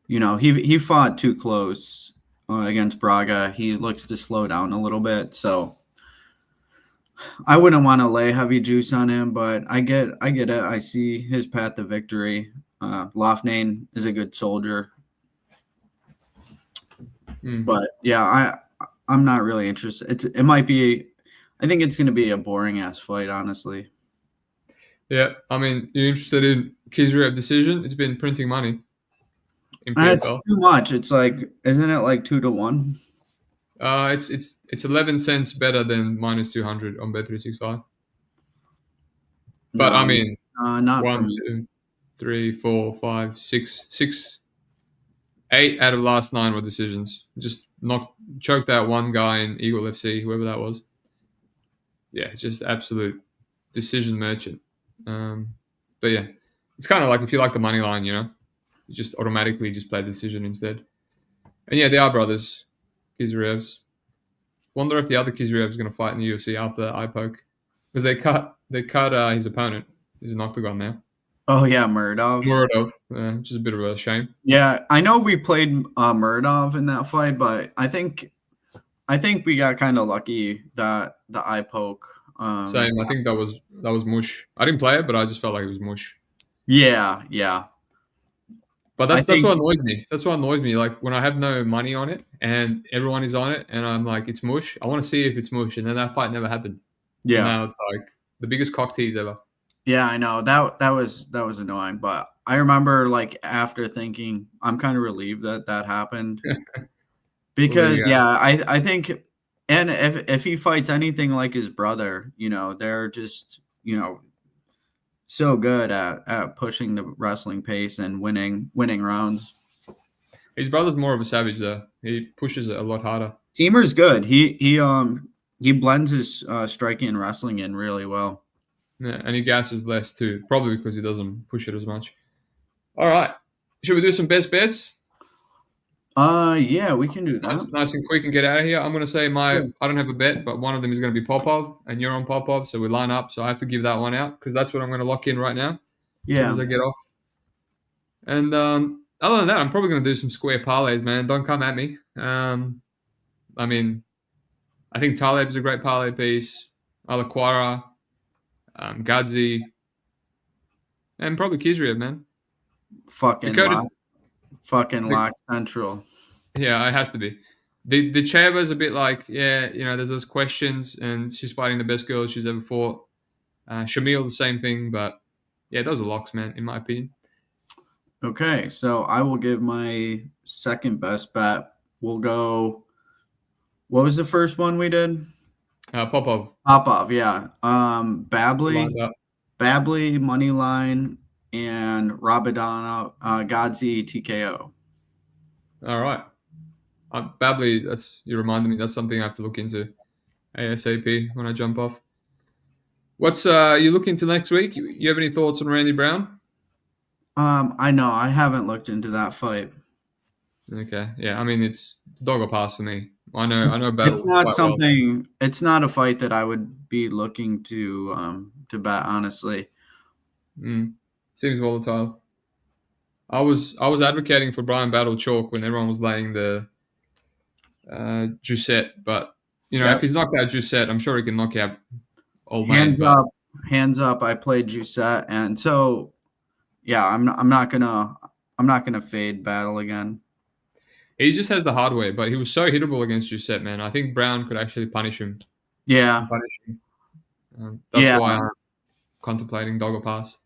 he fought too close against Braga. He looks to slow down a little bit, so I wouldn't want to lay heavy juice on him. But I get it. I see his path to victory. Loughnane is a good soldier, but yeah, I'm not really interested. It might be. I think it's going to be a boring ass fight, honestly. Yeah, I mean, you're interested in Khizriev decision? It's been printing money in PFL. It's too much. It's like, isn't it like 2-1? It's 11 cents better than -200 on Bet365. But I mean, not 1, 2, 3, 4, 5, 6, 8 out of last 9 were decisions. Just choked out one guy in Eagle FC, whoever that was. Yeah, just absolute decision merchant. But yeah, it's kind of like if you like the money line, you just automatically just play the decision instead. And yeah, they are brothers, Khizrievs. Wonder if the other Khizriev is going to fight in the UFC after that eye poke, because they cut his opponent. He's an octagon now. Oh yeah, Muradov, which is a bit of a shame. Yeah, I know we played Muradov in that fight, but I think we got kind of lucky that the eye poke. Same. I think that was mush. I didn't play it, but I just felt like it was mush. Yeah. But that's what annoys me. That's what annoys me. Like, when I have no money on it and everyone is on it, and I'm like, it's mush. I want to see if it's mush, and then that fight never happened. Yeah. And now it's like the biggest cock tease ever. Yeah, I know that was annoying. But I remember, like, after thinking, I'm kind of relieved that happened because I think. And if he fights anything like his brother, they're just, so good at pushing the wrestling pace and winning rounds. His brother's more of a savage, though. He pushes it a lot harder. Teamer's good. He blends his striking and wrestling in really well. Yeah, and he gasses less too, probably because he doesn't push it as much. All right. Should we do some best bets? Yeah, we can do that. Nice and quick and get out of here. I'm going to say I don't have a bet, but one of them is going to be Popov, and you're on Popov, so we line up. So I have to give that one out because that's what I'm going to lock in right now. Yeah. As soon as I get off. And other than that, I'm probably going to do some square parlays, man. Don't come at me. I mean, I think Taleb's a great parlay piece. Alaquara, Gadzi, and probably Khizriev, man. Fucking lock central. Yeah, it has to be. The Chava's a bit like, there's those questions, and she's fighting the best girl she's ever fought. Shamil, the same thing, but yeah, those are locks, man, in my opinion. Okay, so I will give my second best bet. We'll go. What was the first one we did? Popov, yeah. Babley money line. And Rabadana, Gadzi, TKO. All right. Babley, you reminded me. That's something I have to look into ASAP when I jump off. What's you looking to next week? You have any thoughts on Randy Brown? I know. I haven't looked into that fight. Okay. Yeah. I mean, it's dog or pass for me. I know. It's not something. Well. It's not a fight that I would be looking to bet, honestly. Seems volatile. I was advocating for Brian Battle chalk when everyone was laying the Giussette, but if he's knocked out Giussette, I'm sure he can knock out old man. Hands up. I played Giussette, and so I'm not gonna fade Battle again. He just has the hardware, but he was so hittable against Giuseppe, man. I think Brown could actually punish him. Yeah. That's why I'm contemplating dog or pass.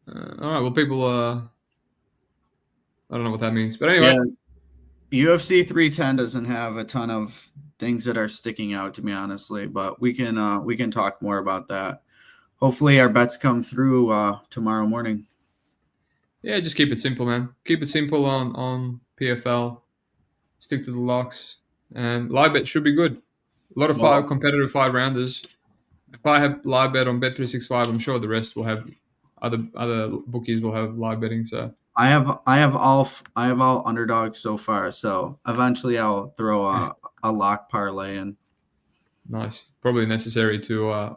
All right, well, people, I don't know what that means, but anyway. Yeah. UFC 310 doesn't have a ton of things that are sticking out to me, honestly, but we can talk more about that. Hopefully our bets come through tomorrow morning. Yeah, just keep it simple, man. Keep it simple on PFL. Stick to the locks, and live bet should be good. A lot of competitive 5-rounders. If I have live bet on Bet365, I'm sure the rest will have other bookies will have live betting. So I have all underdogs so far. So eventually I'll throw a lock parlay in. Nice. Probably necessary to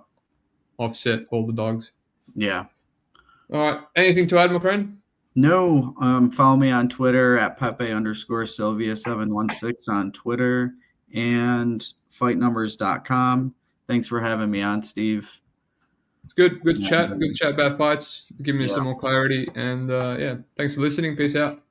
offset all the dogs. Yeah. All right. Anything to add, my friend? No. Follow me on Twitter at Pepe_Sylvia716 on Twitter and fightnumbers.com. Thanks for having me on, Steve. It's good. Good chat. Good chat about fights. Give me some more clarity. And yeah, thanks for listening. Peace out.